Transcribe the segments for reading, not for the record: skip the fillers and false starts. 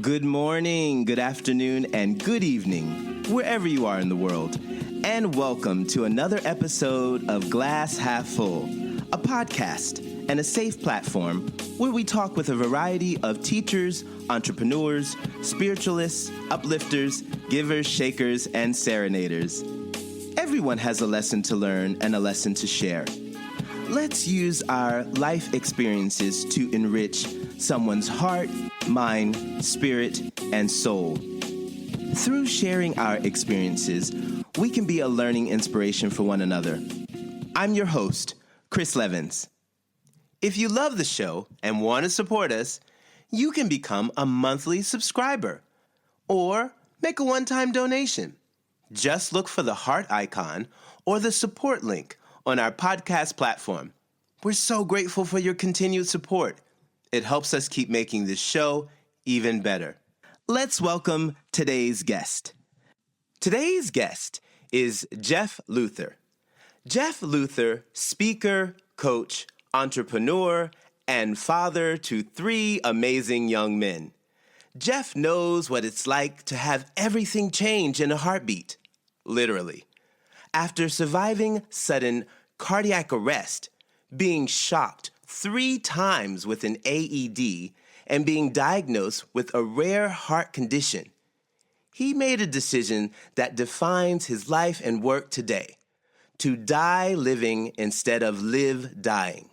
Good morning, good afternoon, and good evening, wherever you are in the world. And welcome to another episode of Glass Half Full, a podcast and a safe platform where we talk with a variety of teachers, entrepreneurs, spiritualists, uplifters, givers, shakers, and serenaders. Everyone has a lesson to learn and a lesson to share. Let's use our life experiences to enrich someone's heart, mind, spirit, and soul. Through sharing our experiences, we can be a learning inspiration for one another. I'm your host, Chris Levins. If you love the show and want to support us, you can become a monthly subscriber or make a one-time donation. Just look for the heart icon or the support link on our podcast platform. We're so grateful for your continued support. It helps us keep making this show even better. Let's welcome today's guest. Today's guest is Jeff Luther. Jeff Luther, speaker, coach, entrepreneur, and father to 3 amazing young men. Jeff knows what it's like to have everything change in a heartbeat, literally. After surviving sudden cardiac arrest, being shocked 3 times with an AED, and being diagnosed with a rare heart condition, he made a decision that defines his life and work today: to die living instead of live dying.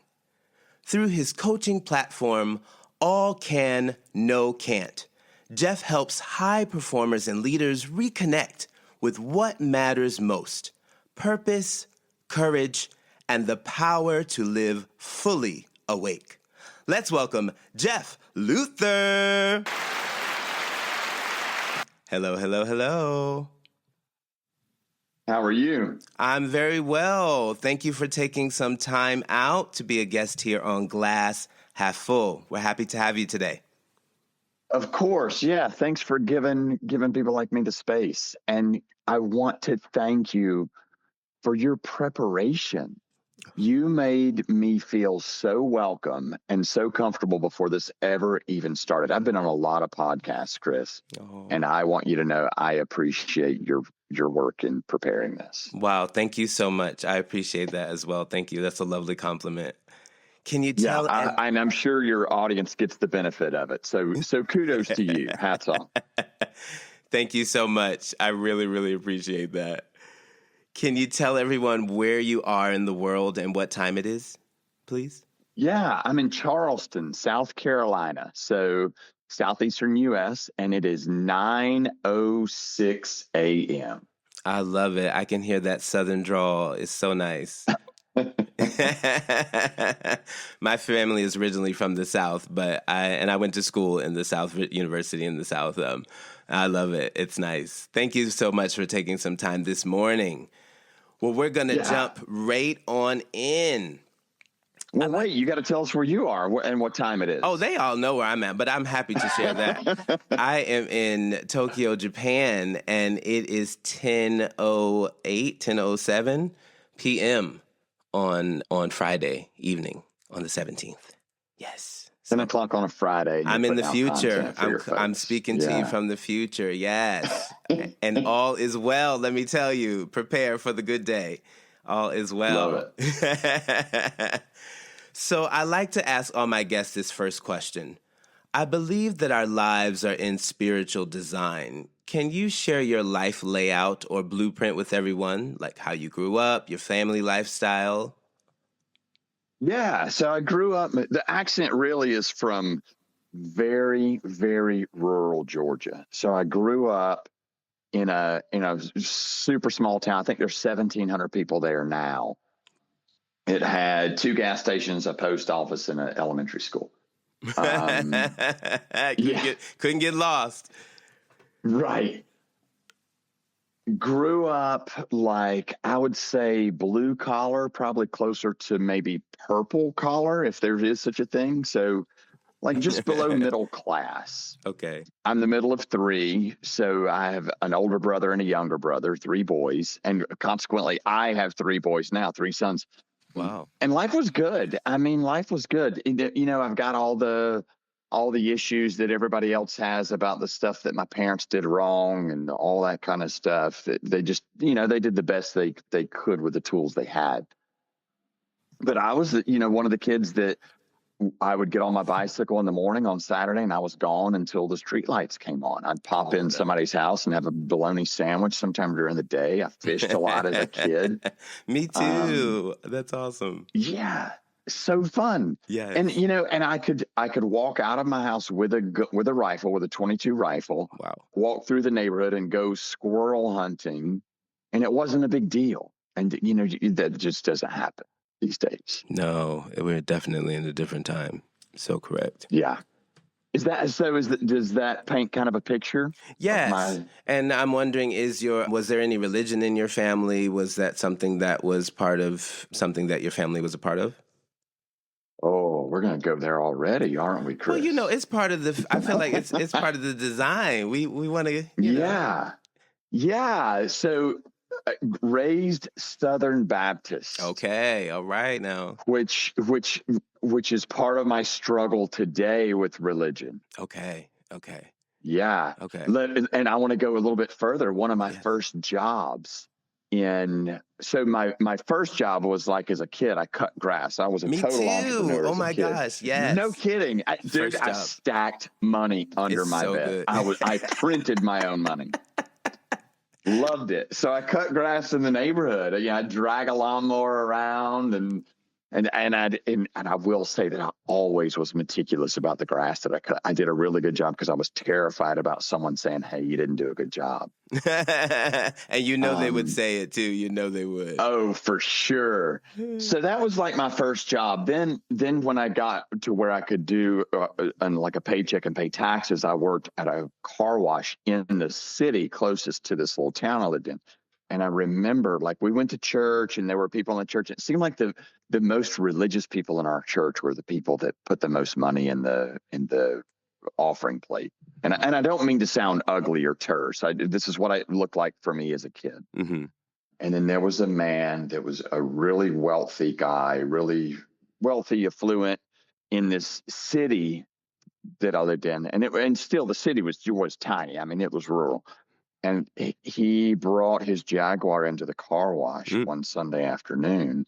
Through his coaching platform, All Can, No Can't, Jeff helps high performers and leaders reconnect with what matters most: purpose, courage, and the power to live fully awake. Let's welcome Jeff Luther. Hello, hello, hello. How are you? I'm very well. Thank you for taking some time out to be a guest here on Glass Half Full. We're happy to have you today. Of course. Yeah. Thanks for giving people like me the space. And I want to thank you for your preparation. You made me feel so welcome and so comfortable before this ever even started. I've been on a lot of podcasts, Chris, and I want you to know I appreciate your work in preparing this. Wow. Thank you so much. I appreciate that as well. Thank you. That's a lovely compliment. Can you tell? Yeah, and I'm sure your audience gets the benefit of it. So kudos to you. Hats off. Thank you so much. I really, really appreciate that. Can you tell everyone where you are in the world and what time it is, please? Yeah, I'm in Charleston, South Carolina. So southeastern U.S., and it is 9:06 a.m. I love it. I can hear that southern drawl. It's so nice. My family is originally from the South, but I went to school in the South, University in the South. I love it. It's nice. Thank you so much for taking some time this morning. Well, we're going to jump right on in. Well, wait, you got to tell us where you are and what time it is. Oh, they all know where I'm at, but I'm happy to share that. I am in Tokyo, Japan, and it is 10:07 p.m. on Friday evening on the 17th. Yes. 10 o'clock on a Friday. I'm in the future. I'm speaking to you from the future. Yes. And all is well. Let me tell you, prepare for the good day. All is well. Love it. So I like to ask all my guests this first question. I believe that our lives are in spiritual design. Can you share your life layout or blueprint with everyone? Like how you grew up, your family lifestyle? Yeah, so I grew up, the accent really is from very, very rural Georgia. So I grew up in a super small town. I think there's 1,700 people there now. It had 2 gas stations, a post office, and an elementary school. Couldn't get lost. Right. Grew up like, I would say blue collar, probably closer to maybe purple collar, if there is such a thing. So like just below middle class. Okay. I'm the middle of 3. So I have an older brother and a younger brother, 3 boys. And consequently, I have 3 boys now, 3 sons. Wow. And life was good. I mean, life was good. You know, I've got all the all the issues that everybody else has about the stuff that my parents did wrong and all that kind of stuff. They just, they did the best they could with the tools they had. But I was, one of the kids that I would get on my bicycle in the morning on Saturday, and I was gone until the streetlights came on. I'd pop in somebody's house and have a bologna sandwich sometime during the day. I fished a lot as a kid. Me too. That's awesome. Yeah, so fun. Yes. And and I could walk out of my house with a rifle, with a 22 rifle. Wow. Walk through the neighborhood and go squirrel hunting, and it wasn't a big deal. And that just doesn't happen these days. No, we're definitely in a different time. So correct. Yeah. Does that paint kind of a picture? Yes. And I'm wondering, was there any religion in your family? Was that something that was part of something that your family was a part of? Oh, we're going to go there already, aren't we, Chris? Well, it's part of I feel like it's part of the design. We want to, Yeah. Yeah. So raised Southern Baptist. Okay. All right now. Which is part of my struggle today with religion. Okay. Yeah. Okay. And I want to go a little bit further. One of my first jobs so my first job was like as a kid, I cut grass. I was a total entrepreneur. Oh my gosh. Yes. No kidding. I stacked money under my bed. I printed my own money. Loved it. So I cut grass in the neighborhood. I'd drag a lawnmower around and I will say that I always was meticulous about the grass that I cut. I did a really good job because I was terrified about someone saying, "Hey, you didn't do a good job." And they would say it too. They would. Oh, for sure. So that was like my first job. Then when I got to where I could do like a paycheck and pay taxes, I worked at a car wash in the city closest to this little town I lived in. And I remember, like, we went to church and there were people in the church. It seemed like the most religious people in our church were the people that put the most money in the offering plate. And I don't mean to sound ugly or terse. This is what it looked like for me as a kid. Mm-hmm. And then there was a man that was a really wealthy guy, really wealthy, affluent in this city that I lived in. And still the city was tiny. I mean, it was rural. And he brought his Jaguar into the car wash one Sunday afternoon.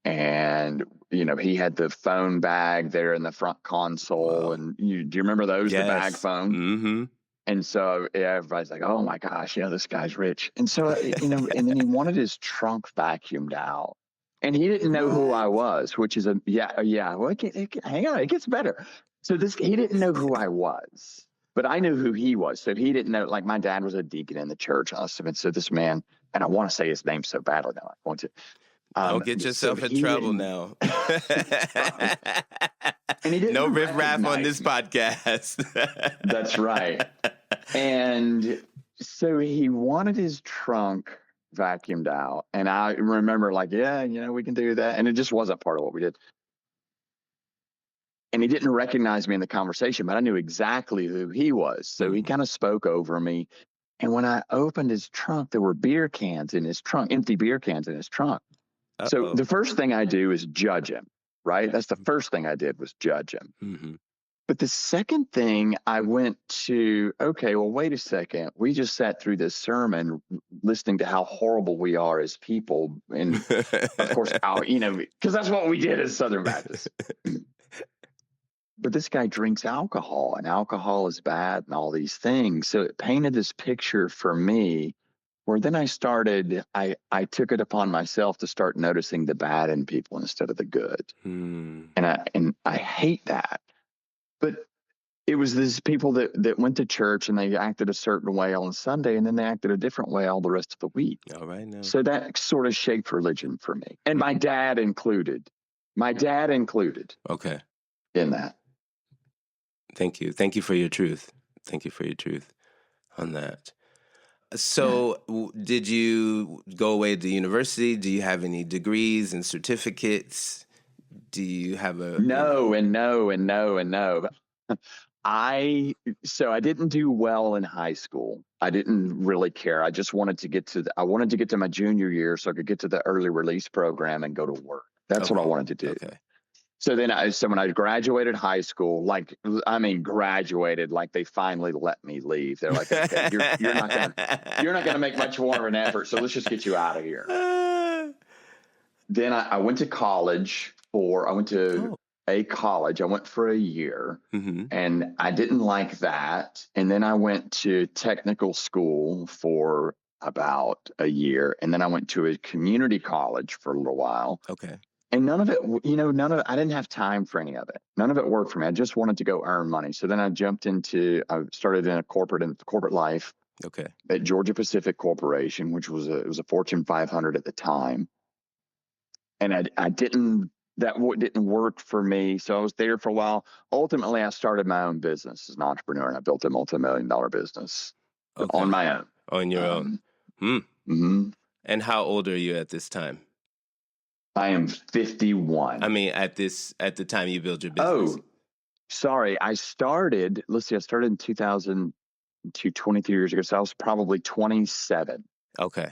And, he had the phone bag there in the front console. Wow. And do you remember those? Yes. The bag phone? Mm-hmm. And so everybody's like, "Oh my gosh, this guy's rich." And so, and then he wanted his trunk vacuumed out. And he didn't know who I was, which is well, hang on, it gets better. So he didn't know who I was. But I knew who he was. So he didn't know, like my dad was a deacon in the church. And so this man, and I want to say his name so badly now. I want to. Don't get yourself in trouble now. No riff-raff on this podcast. That's right. And so he wanted his trunk vacuumed out. And I remember like, we can do that. And it just wasn't part of what we did. And he didn't recognize me in the conversation, but I knew exactly who he was. So he kind of spoke over me. And when I opened his trunk, there were beer cans in his trunk, empty beer cans in his trunk. Uh-oh. So the first thing I do is judge him, right? That's the first thing I did was judge him. Mm-hmm. But the second thing I went to, okay, well, wait a second. We just sat through this sermon listening to how horrible we are as people. And of course, because that's what we did as Southern Baptists. But this guy drinks alcohol, and alcohol is bad and all these things. So it painted this picture for me where then I took it upon myself to start noticing the bad in people instead of the good. And I hate that. But it was these people that went to church and they acted a certain way on Sunday, and then they acted a different way all the rest of the week. All right. Now. So that sort of shaped religion for me. And my dad included. Okay. In that. Thank you. Thank you for your truth. Thank you for your truth on that. So did you go away to university? Do you have any degrees and certificates? Do you have No. I didn't do well in high school. I didn't really care. I just wanted to get to my junior year so I could get to the early release program and go to work. That's what I wanted to do. Okay. So when I graduated high school, graduated, like they finally let me leave. They're like, okay, you're not gonna make much more of an effort, so let's just get you out of here. Then I went to college I went to a college. I went for a year, and I didn't like that. And then I went to technical school for about a year, and then I went to a community college for a little while. Okay. And none of it, I didn't have time for any of it. None of it worked for me. I just wanted to go earn money. So then I started in corporate life. Okay. At Georgia Pacific Corporation, which was a Fortune 500 at the time. And that didn't work for me. So I was there for a while. Ultimately, I started my own business as an entrepreneur, and I built a multi-million-dollar business on my own. On your own. And how old are you at this time? I am 51. I mean, at the time you built your business. Oh, sorry. I started in 2002, 23 years ago. So I was probably 27. Okay.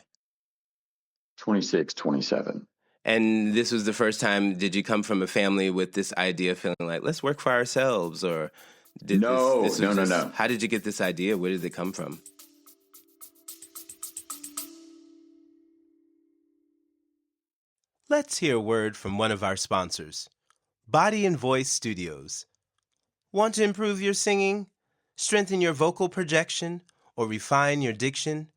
26, 27. And this was the first time, did you come from a family with this idea of feeling like, let's work for ourselves? Or No. How did you get this idea? Where did it come from? Let's hear a word from one of our sponsors, Body and Voice Studios. Want to improve your singing, strengthen your vocal projection, or refine your diction?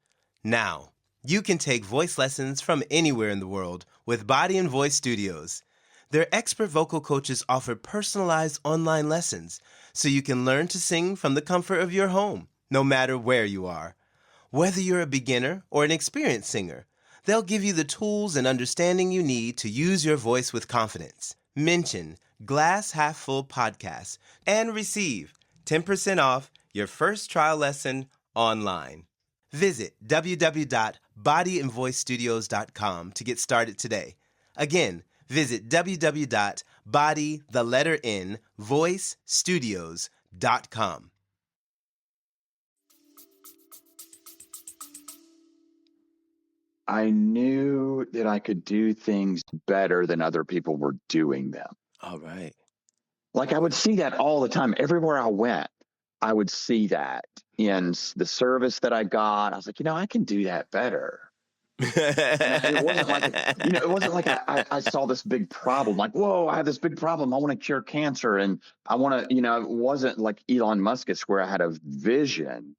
Now, you can take voice lessons from anywhere in the world with Body and Voice Studios. Their expert vocal coaches offer personalized online lessons so you can learn to sing from the comfort of your home, no matter where you are. Whether you're a beginner or an experienced singer, they'll give you the tools and understanding you need to use your voice with confidence. Mention Glass Half Full Podcast and receive 10% off your first trial lesson online. Visit www.bodyandvoicestudios.com to get started today. Again, visit www.voicestudios.com. I knew that I could do things better than other people were doing them. All right. Like I would see that all the time. Everywhere I went, I would see that in the service that I got. I was like, I can do that better. It wasn't like I saw this big problem. Like, whoa, I have this big problem. I want to cure cancer, and I want to. It wasn't like Elon Musk's where I had a vision.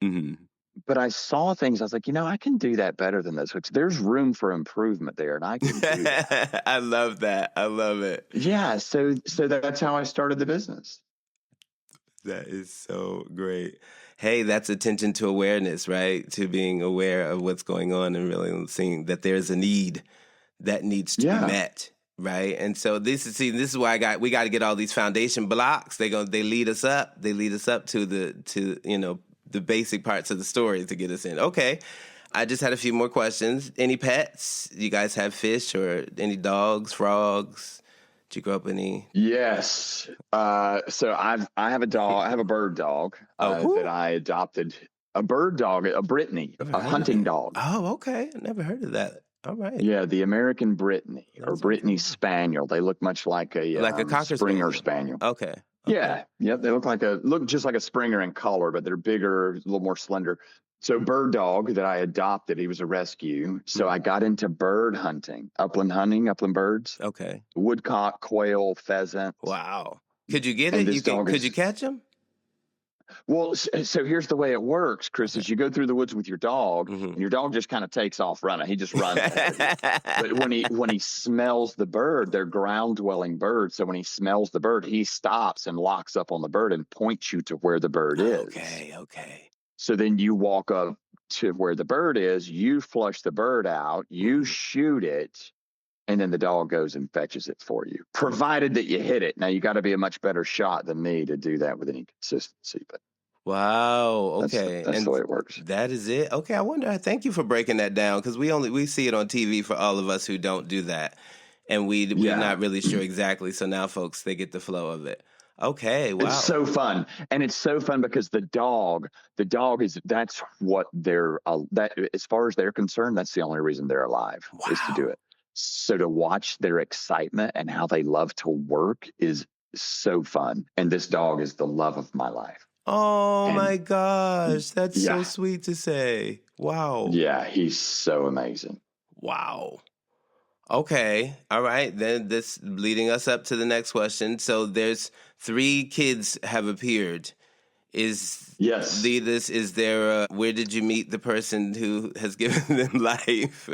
But I saw things. I was like, I can do that better than this. There's room for improvement there, and I can do that. I love that. I love it. Yeah. So that's how I started the business. That is so great. Hey, that's attention to awareness, right? To being aware of what's going on and really seeing that there's a need that needs to be met, right? And so this is why we got to get all these foundation blocks. They lead us up. They lead us up to the basic parts of the story to get us in. Okay. I just had a few more questions. Any pets? You guys have fish or any dogs, frogs? Did you grow up with any? Yes. So I have a dog. I have a bird dog that I adopted. A bird dog, a Brittany, a hunting dog. Oh, okay. I never heard of that. All right. Yeah, the American Brittany or Brittany Spaniel. They look much like a Cocker Springer Spaniel. Okay. Yeah. Yep. They look just like a Springer in color, but they're bigger, a little more slender. So bird dog that I adopted, he was a rescue. So I got into bird hunting, upland birds. Okay. Woodcock, quail, pheasant. Wow. Could you get it? Could you catch them? Well, so here's the way it works, Chris, is you go through the woods with your dog, and your dog just kind of takes off running. He just runs. But when he smells the bird, they're ground-dwelling birds. So when he smells the bird, he stops and locks up on the bird and points you to where the bird is. Okay. So then you walk up to where the bird is, you flush the bird out, you shoot it, and then the dog goes and fetches it for you, provided that you hit it. Now, you got to be a much better shot than me to do that with any consistency. But wow. Okay. That's the way it works. That is it. Okay. I wonder. Thank you for breaking that down, because we see it on TV for all of us who don't do that. And we're not really sure exactly. So now folks, they get the flow of it. Okay. Wow. It's so fun. And it's so fun because the dog that's what they're, that as far as they're concerned, that's the only reason they're alive is to do it. So to watch their excitement and how they love to work is so fun. And this dog is the love of my life. Oh And my gosh, that's so yeah, sweet to say. Wow. yeah, he's so amazing. Wow. Okay. All right. Then this leading us up to the next question. So there's 3 kids have appeared. Yes. Is there where did you meet the person who has given them life?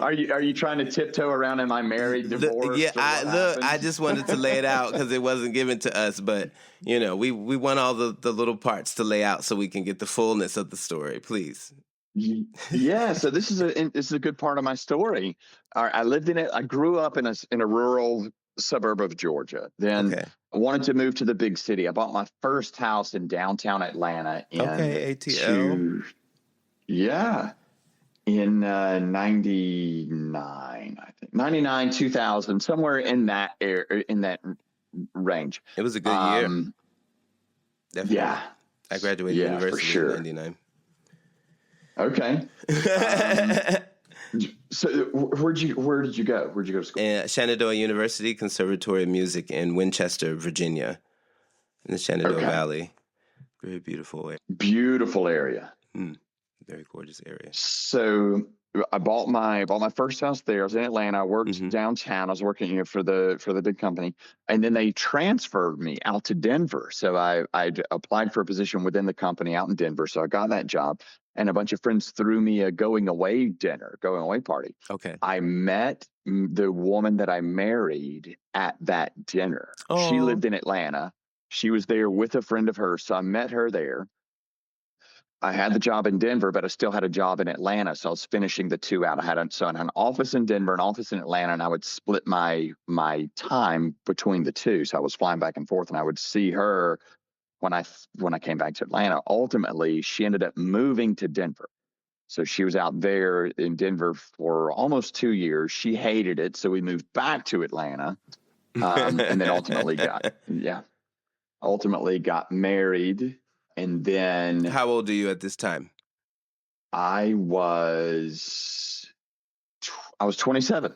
Are you trying to tiptoe around? Am I married, divorced, or what happened? I just wanted to lay it out because it wasn't given to us, but we want all the little parts to lay out so we can get the fullness of the story, please. Yeah, so this is a good part of my story. I lived in it. I grew up in a rural suburb of Georgia. Then Okay. I wanted to move to the big city. I bought my first house in downtown Atlanta Okay, ATL. in 99, I think 99, 2000, somewhere in that range. It was a good year. Definitely. Yeah. I graduated Yeah, university for sure. in 99. Okay. So where did you go? Where'd you go to school? Shenandoah University, Conservatory of Music in Winchester, Virginia, in the Shenandoah Valley. Very beautiful area. Beautiful area. Very gorgeous area. So I bought my first house there. I was in Atlanta. I worked downtown. I was working for the big company, and then they transferred me out to Denver. So I applied for a position within the company out in Denver. So I got that job, and a bunch of friends threw me a going away party. Okay. I met the woman that I married at that dinner. Oh. She lived in Atlanta. She was there with a friend of hers, so I met her there. I had the job in Denver, but I still had a job in Atlanta, so I was finishing the 2 out. I had an office in Denver, an office in Atlanta, and I would split my time between the 2. So I was flying back and forth, and I would see her when I came back to Atlanta. Ultimately, she ended up moving to Denver. So she was out there in Denver for almost 2 years. She hated it, so we moved back to Atlanta, and then ultimately got married. And then, how old are you at this time? I was 27.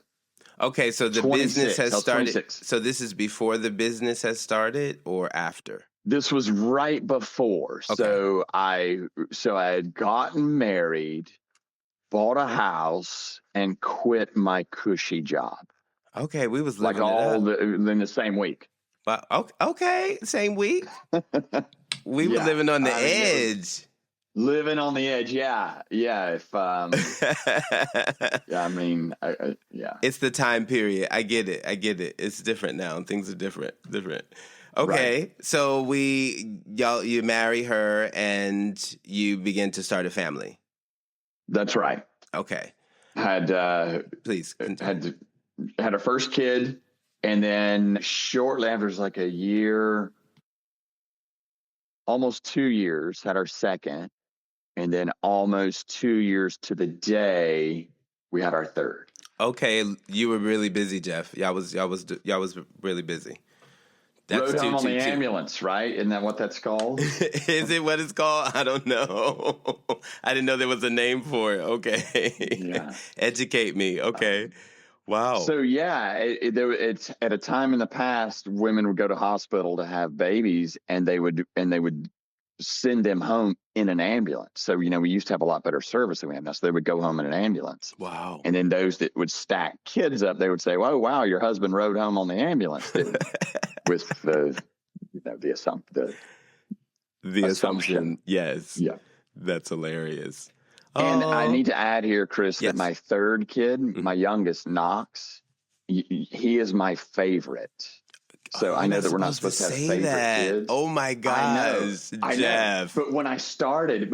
Okay, so the business has started. 26. So this is before the business has started or after? This was right before. Okay. So I had gotten married, bought a house, and quit my cushy job. Okay, we was living in the same week. Well, okay, same week. We were living on the edge. Living on the edge, yeah. If it's the time period. I get it. It's different now. Things are different. Okay, right. So you marry her and you begin to start a family. That's right. Okay. Please continue. Had our first kid, and then shortly after, it was like a year, almost 2 years, had our second, and then almost 2 years to the day we had our third. Okay, you were really busy, Jeff. Y'all was really busy. That's rode home on the ambulance, right? Isn't that what that's called? Is it what it's called? I don't know. I didn't know there was a name for it. Okay. Yeah. Educate me. Okay. Wow. So it's at a time in the past, women would go to hospital to have babies, and they would send them home in an ambulance. So we used to have a lot better service than we have now. So they would go home in an ambulance. Wow. And then those that would stack kids up, they would say, "Oh, wow, your husband rode home on the ambulance," with the assumption. Yes. Yeah. That's hilarious. And I need to add here, Chris, that my third kid, my youngest, Knox, he is my favorite. So I know that we're not supposed to have favorite kids. Oh my gosh, I Jeff! Know. But when I started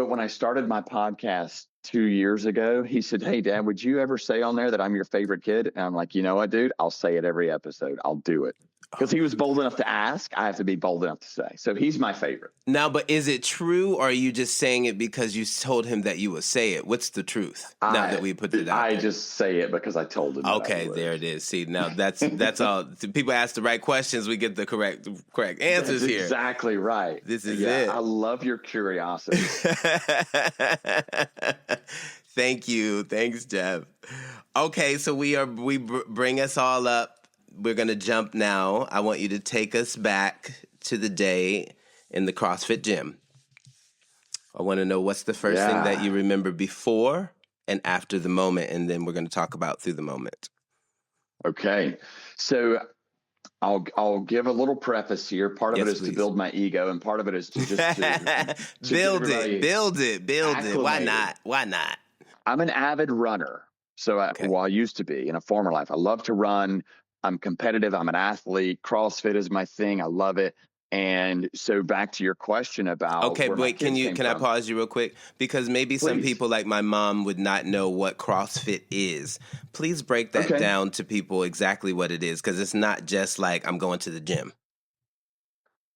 my podcast 2 years ago, he said, "Hey, Dad, would you ever say on there that I'm your favorite kid?" And I'm like, "You know what, dude? I'll say it every episode. I'll do it." Because he was bold enough to ask, I have to be bold enough to say. So he's my favorite. Now, but is it true, or are you just saying it because you told him that you would say it? What's the truth? Now that we put it out, I just say it because I told him. Okay, there it is. See, now that's all. People ask the right questions, we get the correct answers here. Exactly right. This is it. I love your curiosity. Thank you. Thanks, Jeff. Okay, so bring us all up. We're going to jump now. I want you to take us back to the day in the CrossFit gym. I want to know what's the first thing that you remember before and after the moment, and then we're going to talk about through the moment. Okay. So I'll give a little preface here. Part of it is please. to build my ego, and part of it is to just to build it. Why not? I'm an avid runner. So I used to be in a former life. I love to run. I'm competitive. I'm an athlete. CrossFit is my thing. I love it. And so back to your question about okay, wait, can I pause you real quick? Because maybe some people like my mom would not know what CrossFit is. Please break that down to people exactly what it is, because it's not just like I'm going to the gym.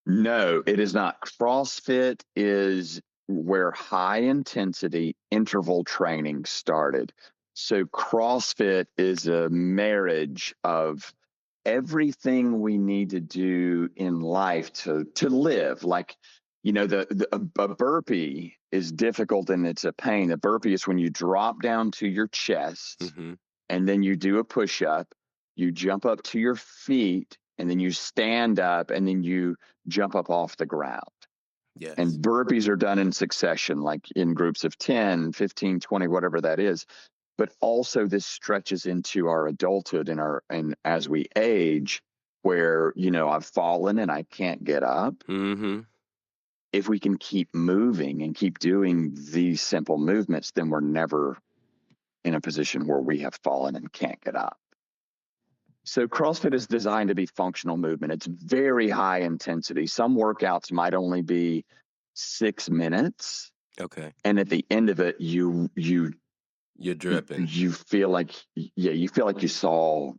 No, it is not. CrossFit is where high intensity interval training started. So CrossFit is a marriage of everything we need to do in life to live. Like, you know, a burpee is difficult and it's a pain. A burpee is when you drop down to your chest and then you do a push-up, you jump up to your feet, and then you stand up and then you jump up off the ground. Yes. And burpees are done in succession, like in groups of 10, 15, 20, whatever that is. But also this stretches into our adulthood and as we age, where, you know, I've fallen and I can't get up. If we can keep moving and keep doing these simple movements, then we're never in a position where we have fallen and can't get up. So CrossFit is designed to be functional movement. It's very high intensity. Some workouts might only be 6 minutes. Okay. And at the end of it, you're dripping. You feel like you saw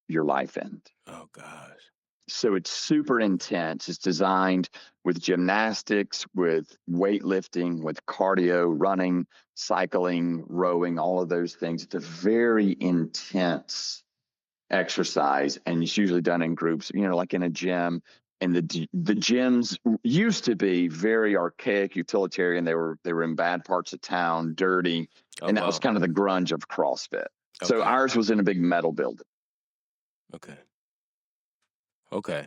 your life end. Oh gosh. So it's super intense. It's designed with gymnastics, with weightlifting, with cardio, running, cycling, rowing, all of those things. It's a very intense exercise, and it's usually done in groups, you know, like in a gym. And the gyms used to be very archaic, utilitarian. They were in bad parts of town, dirty, and that was kind of the grunge of CrossFit. So ours was in a big metal building. Okay.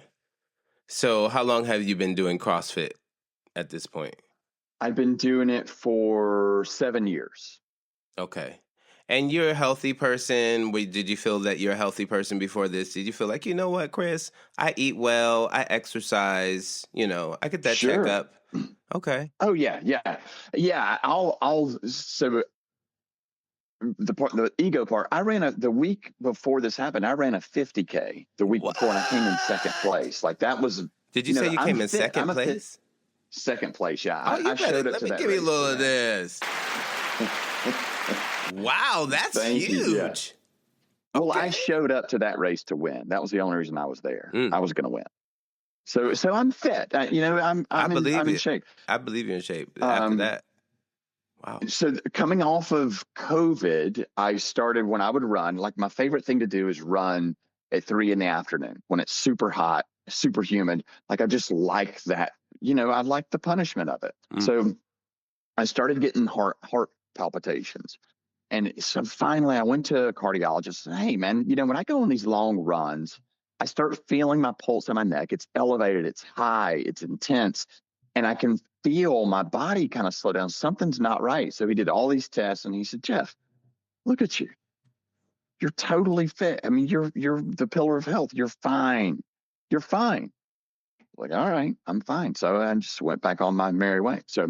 So how long have you been doing CrossFit at this point? I've been doing it for 7 years. Okay. And you're a healthy person. Did you feel that you're a healthy person before this? Did you feel like, you know what, Chris, I eat well, I exercise, you know, I get that checkup. Okay. Oh yeah. So the ego part, I ran the week before this happened, I ran a 50K the week before, and I came in second place. Like that was. Did you say you came in second place? Second place, yeah. I showed up to that race. Let me give you a little of this. Wow, that's huge. Well, I showed up to that race to win. That was the only reason I was there. I was going to win. So I'm fit. I'm in shape. I believe you're in shape. After that, wow. So coming off of COVID, I started when I would run. Like my favorite thing to do is run at 3 p.m. when it's super hot, super humid. Like I just like that. You know, I like the punishment of it. So I started getting heart palpitations. And so finally I went to a cardiologist and said, hey man, you know, when I go on these long runs, I start feeling my pulse in my neck. It's elevated, it's high, it's intense. And I can feel my body kind of slow down. Something's not right. So he did all these tests and he said, Jeff, look at you. You're totally fit. I mean, you're the pillar of health. You're fine. You're fine. Like, all right, I'm fine. So I just went back on my merry way. So I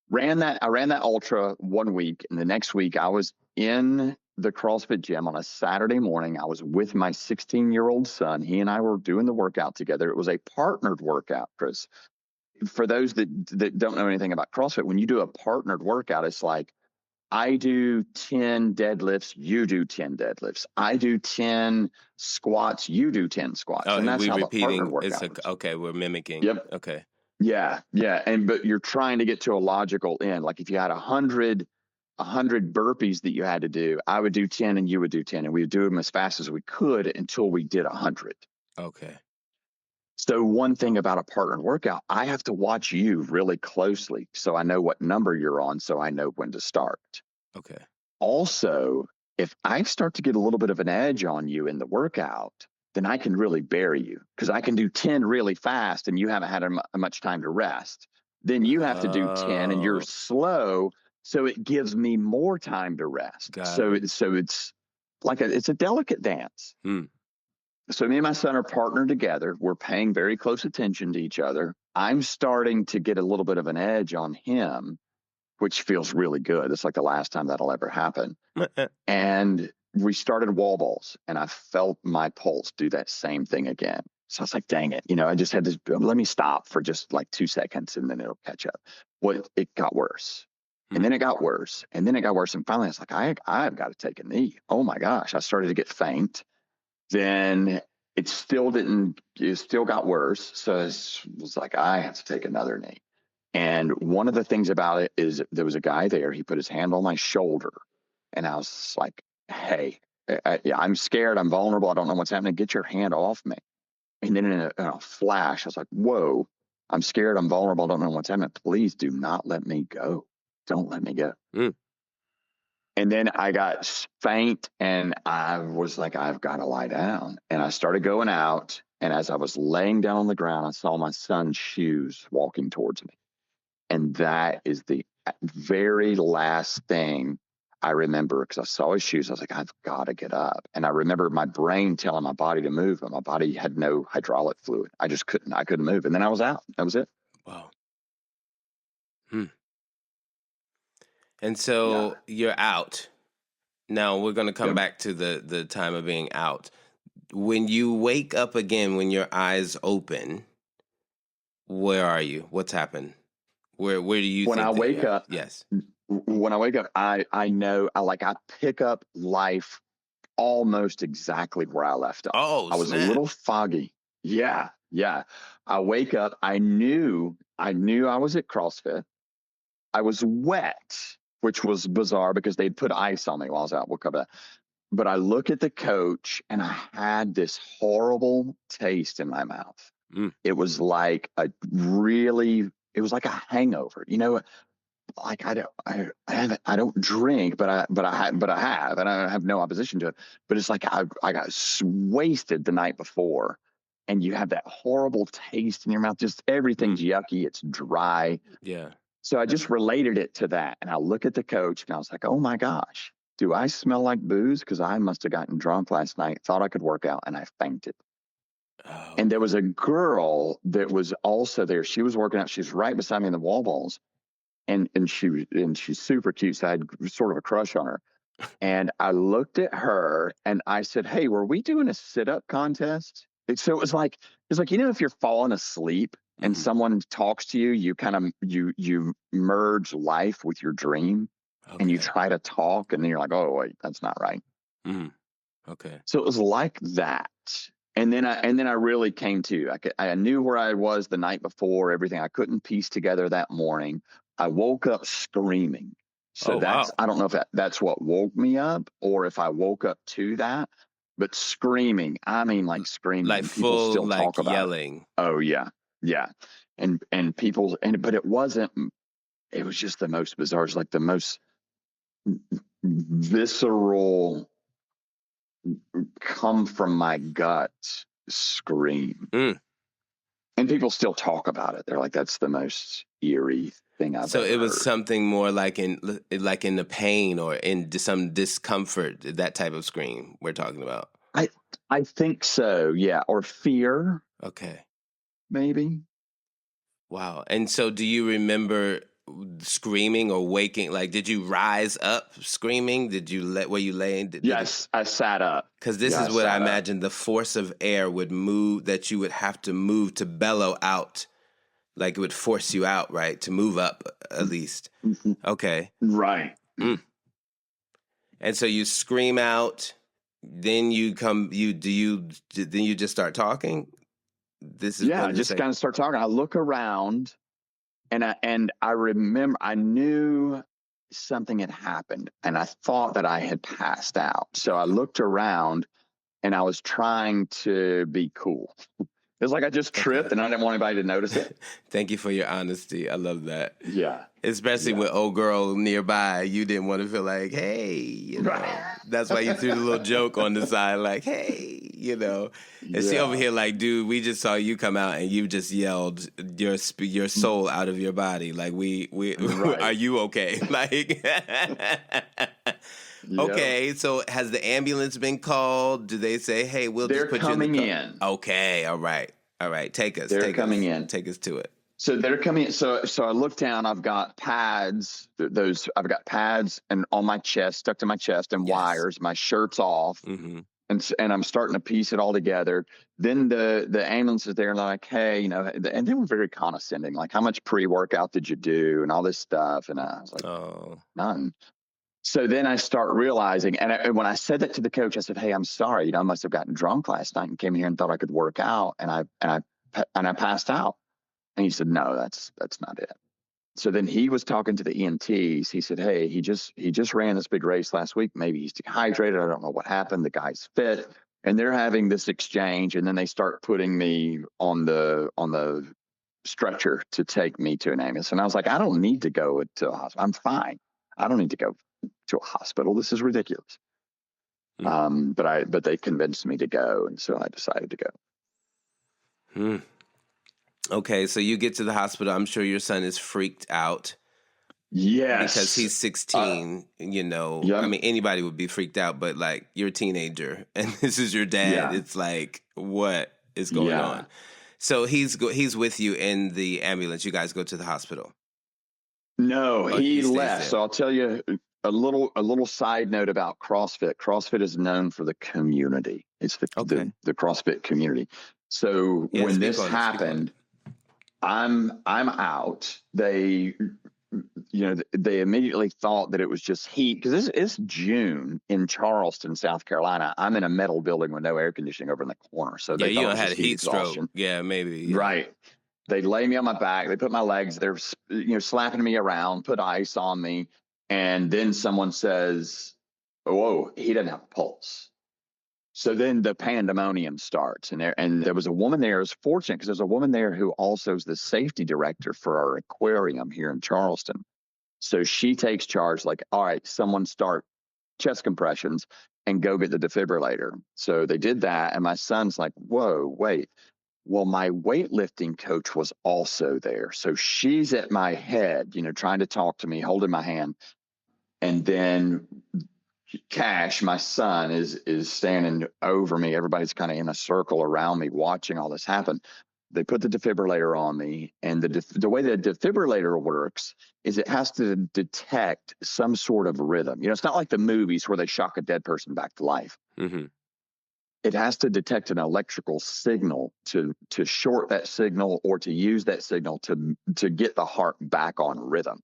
ran that ultra 1 week, and the next week I was in the CrossFit gym on a Saturday morning. I was with my 16-year-old son. He and I were doing the workout together. It was a partnered workout, Chris. For those that don't know anything about CrossFit, when you do a partnered workout, it's like I do 10 deadlifts, you do 10 deadlifts. I do 10 squats, you do 10 squats. Oh, and that's how repeating, the partnered workout works. Okay, we're mimicking. Yep. Okay. Yeah. But you're trying to get to a logical end. Like if you had 100 burpees that you had to do, I would do 10 and you would do 10, and we would do them as fast as we could until we did 100. Okay. So one thing about a partnered workout, I have to watch you really closely so I know what number you're on, so I know when to start. Okay. also, if I start to get a little bit of an edge on you in the workout, then I can really bury you because I can do 10 really fast and you haven't had much time to rest. Then you have to do 10 and you're Oh, slow. So it gives me more time to rest. got So, it. it's like it's a delicate dance. Hmm. So me and my son are partnered together. We're paying very close attention to each other. I'm starting to get a little bit of an edge on him, which feels really good. It's like the last time that'll ever happen. And we started wall balls, and I felt my pulse do that same thing again. So I was like, dang it. I just had to let me stop for just like 2 seconds and then it'll catch up. Well, it got worse. And then it got worse. And then it got worse. And finally I was like, I've got to take a knee. Oh my gosh. I started to get faint. Then it still got worse. So it was like, I have to take another knee. And one of the things about it is there was a guy there. He put his hand on my shoulder. And I was like, hey, I'm scared. I'm vulnerable. I don't know what's happening. Get your hand off me. And then in a flash, I was like, whoa, I'm scared. I'm vulnerable. I don't know what's happening. Please do not let me go. Don't let me go. Mm. And then I got faint and I was like, I've got to lie down. And I started going out. And as I was laying down on the ground, I saw my son's shoes walking towards me. And that is the very last thing I remember because I saw his shoes. I was like, I've got to get up. And I remember my brain telling my body to move, but my body had no hydraulic fluid. I couldn't move. And then I was out. That was it. Wow. Hmm. And so you're out. Now we're going to come back to the time of being out. When you wake up again, when your eyes open, where are you? What's happened? Where do you When think I that wake up, Yes. when I wake up, I know I pick up life almost exactly where I left off. Oh, I was a snap. little foggy. Yeah. I wake up. I knew I was at CrossFit. I was wet, which was bizarre because they'd put ice on me while I was out. We'll cover that. But I look at the coach and I had this horrible taste in my mouth. Mm. It was like it was like a hangover. Like I don't drink, but I have, and I have no opposition to it. But it's like I got wasted the night before, and you have that horrible taste in your mouth. Just everything's yucky. It's dry. Yeah. So I just related it to that, and I look at the coach, and I was like, oh my gosh, do I smell like booze? Because I must have gotten drunk last night, thought I could work out, and I fainted. Oh. And there was a girl that was also there. She was working out. She was right beside me in the wall balls. And she's super cute. So I had sort of a crush on her. And I looked at her and I said, hey, were we doing a sit-up contest? So it was like, if you're falling asleep and someone talks to you, you kind of, you merge life with your dream and you try to talk and then you're like, oh, wait, that's not right. Okay. So it was like that. And then I really came to. I knew where I was the night before, everything. I couldn't piece together that morning. I woke up screaming. So I don't know if that's what woke me up or if I woke up to that, but screaming. I mean, like screaming. Like And people full, still like talk about yelling. it. Oh yeah. And people, but it wasn't. It was just the most bizarre. It's like the most visceral, come from my gut scream. And people still talk about it. They're like, that's the most eerie thing I've ever So it was heard. something more like in the pain or in some discomfort, that type of scream we're talking about. I think so, yeah. Or fear, Okay. maybe. Wow. And so do you remember screaming or waking? Like, did you rise up screaming? Were you laying? Yes, I sat up. Because this is what I imagine the force of air would move, that you would have to move to bellow out. Like it would force you out, right? To move up at least. Okay. Right. And so you scream out, then you then you just start talking? This is I just kind of start talking. I look around and I remember I knew something had happened and I thought that I had passed out. So I looked around and I was trying to be cool. It's like I just tripped and I didn't want anybody to notice it. Thank you for your honesty. I love that. Yeah. Especially with old girl nearby, you didn't want to feel like, hey, you know. That's why you threw the little joke on the side, like, hey, you know. And she over here like, dude, we just saw you come out and you just yelled your soul out of your body. Like, we are you okay? Like, okay, so has the ambulance been called? Do they say, hey, we'll just put you in the car? They're coming in. Okay, all right. Take us. They're coming in. Take us to it. So they're coming. So I look down. I've got pads. I've got pads and on my chest, stuck to my chest, and wires. My shirt's off, and I'm starting to piece it all together. Then the ambulance is there, and they're like, "Hey, you know," and they were very condescending, like, "How much pre-workout did you do?" and all this stuff. And I was like, "Oh, none." So then I start realizing, and when I said that to the coach, I said, "Hey, I'm sorry. You know, I must have gotten drunk last night and came in here and thought I could work out, and I passed out." And he said, "No, that's not it." So then he was talking to the EMTs. He said, "Hey, he just ran this big race last week. Maybe he's dehydrated. I don't know what happened. The guy's fit." And they're having this exchange, and then they start putting me on the stretcher to take me to an ambulance. And I was like, "I don't need to go to a hospital. I'm fine. I don't need to go to a hospital. This is ridiculous." But they convinced me to go, and so I decided to go. Okay, so you get to the hospital. I'm sure your son is freaked out. Yes. Because he's 16, you know. I mean, anybody would be freaked out, but like, you're a teenager and this is your dad. Yeah. It's like, what is going on? So he's with you in the ambulance. You guys go to the hospital. No, he left. So I'll tell you a little side note about CrossFit. CrossFit is known for the community. It's the CrossFit community. So when this happened, I'm out. They immediately thought that it was just heat, because it's June in Charleston, South Carolina. I'm in a metal building with no air conditioning over in the corner. So they thought it was just heat stroke. Yeah, maybe. Yeah. Right. They lay me on my back. They put my legs. They're slapping me around, put ice on me, and then someone says, "Whoa, he doesn't have a pulse." So then the pandemonium starts, and there was a woman there. I was fortunate because there's a woman there who also is the safety director for our aquarium here in Charleston. So she takes charge, like, "All right, someone start chest compressions and go get the defibrillator." So they did that, and my son's like, "Whoa, wait." Well, my weightlifting coach was also there. So she's at my head, trying to talk to me, holding my hand. And then Cash, my son, is standing over me. Everybody's kind of in a circle around me watching all this happen. They put the defibrillator on me, and the way the defibrillator works is it has to detect some sort of rhythm. It's not like the movies where they shock a dead person back to life. Mm-hmm. It has to detect an electrical signal to short that signal or to use that signal to get the heart back on rhythm.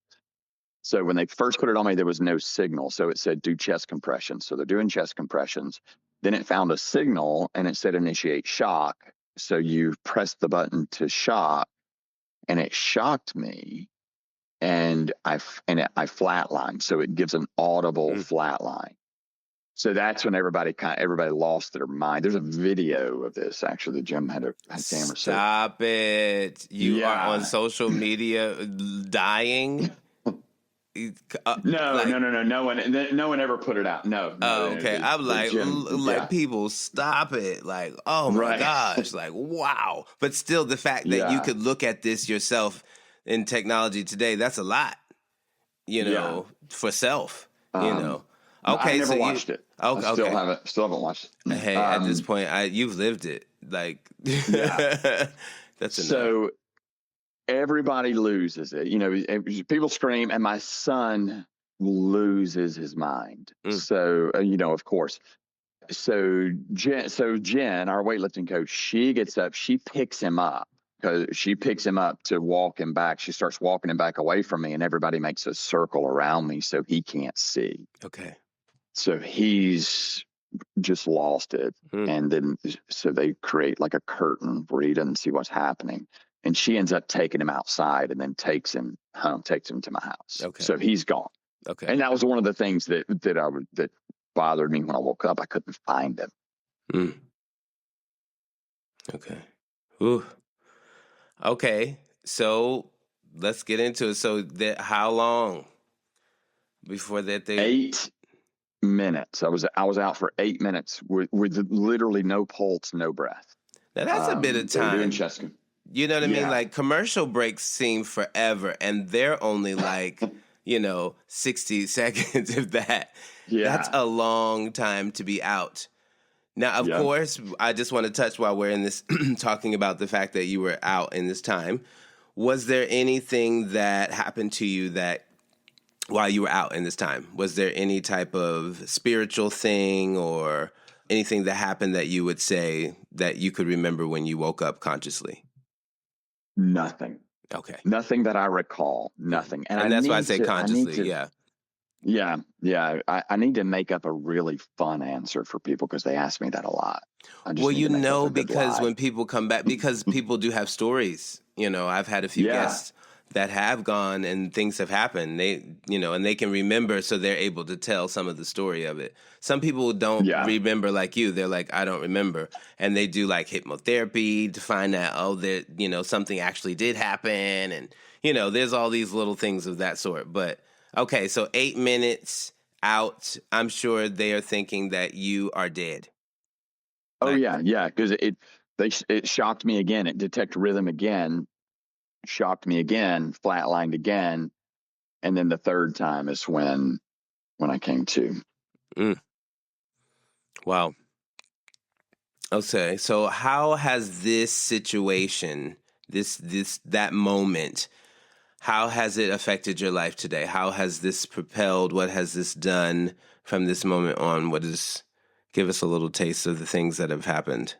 So when they first put it on me, there was no signal. So it said, do chest compressions. So they're doing chest compressions. Then it found a signal and it said initiate shock. So you press the button to shock, and it shocked me, and I flatlined. So it gives an audible flatline. So that's when everybody lost their mind. There's a video of this. Actually, the gym had camera. Stop it! You are on social media dying. No. No one ever put it out. No. Okay. I'm like, people, stop it. Like, oh my gosh. Like, wow. But still, the fact that you could look at this yourself in technology today, that's a lot, for self, Okay. I never watched it. Okay. I still haven't watched it. Hey, at this point, you've lived it. Like, that's enough. So everybody loses it. People scream, and my son loses his mind. So, of course. So Jen, our weightlifting coach, she gets up, she picks him up to walk him back. She starts walking him back away from me, and everybody makes a circle around me so he can't see. Okay. So he's just lost it. And then, so they create like a curtain where he doesn't see what's happening. And she ends up taking him outside and then takes him to my house. Okay. So he's gone. Okay. And that was one of the things that bothered me when I woke up. I couldn't find him. Okay. Ooh. Okay. So let's get into it. So how long before that they 8 minutes. I was out for 8 minutes with literally no pulse, no breath. now that's a bit of They were doing time. chest. You know what I mean? Yeah. Like commercial breaks seem forever and they're only like, 60 seconds if that. That's Yeah. a long time to be out. Now, of Yep. course, I just want to touch while we're in this talking about the fact that you were out in this time. Was there anything that happened to you that while you were out in this time? Was there any type of spiritual thing or anything that happened that you would say that you could remember when you woke up consciously? Nothing. Okay. Nothing that I recall. Nothing. And And that's why I say I need consciously, to, yeah. yeah, yeah. I need to make up a really fun answer for people because they ask me that a lot. I just Well, need to make up a good because lie. when people come back, because people do have stories. I've had a few Yeah. guests that have gone and things have happened. And they can remember, so they're able to tell some of the story of it. Some people don't Yeah. remember like you. They're like, I don't remember. And they do like hypnotherapy to find out, something actually did happen. And, there's all these little things of that sort. But okay, so 8 minutes out, I'm sure they are thinking that you are dead. Oh Like, yeah, yeah. Because it shocked me again. It detected rhythm again, shocked me again, flatlined again, and then the third time is when I came to. mm, wow. Okay, so how has this situation, that moment, how has it affected your life today? How has this propelled? What has this done from this moment on? Give us a little taste of the things that have happened.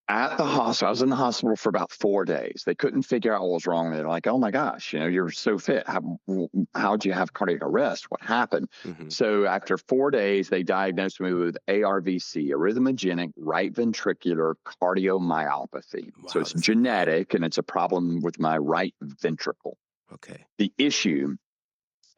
At the hospital, I was in the hospital for about 4 days. They couldn't figure out what was wrong. They're like, "Oh my gosh, you're so fit. How'd you have cardiac arrest? What happened?" Hmm. So after 4 days, they diagnosed me with ARVC, arrhythmogenic right ventricular cardiomyopathy. So Wow, it's that's a lot. genetic, and it's a problem with my right ventricle. Okay. The issue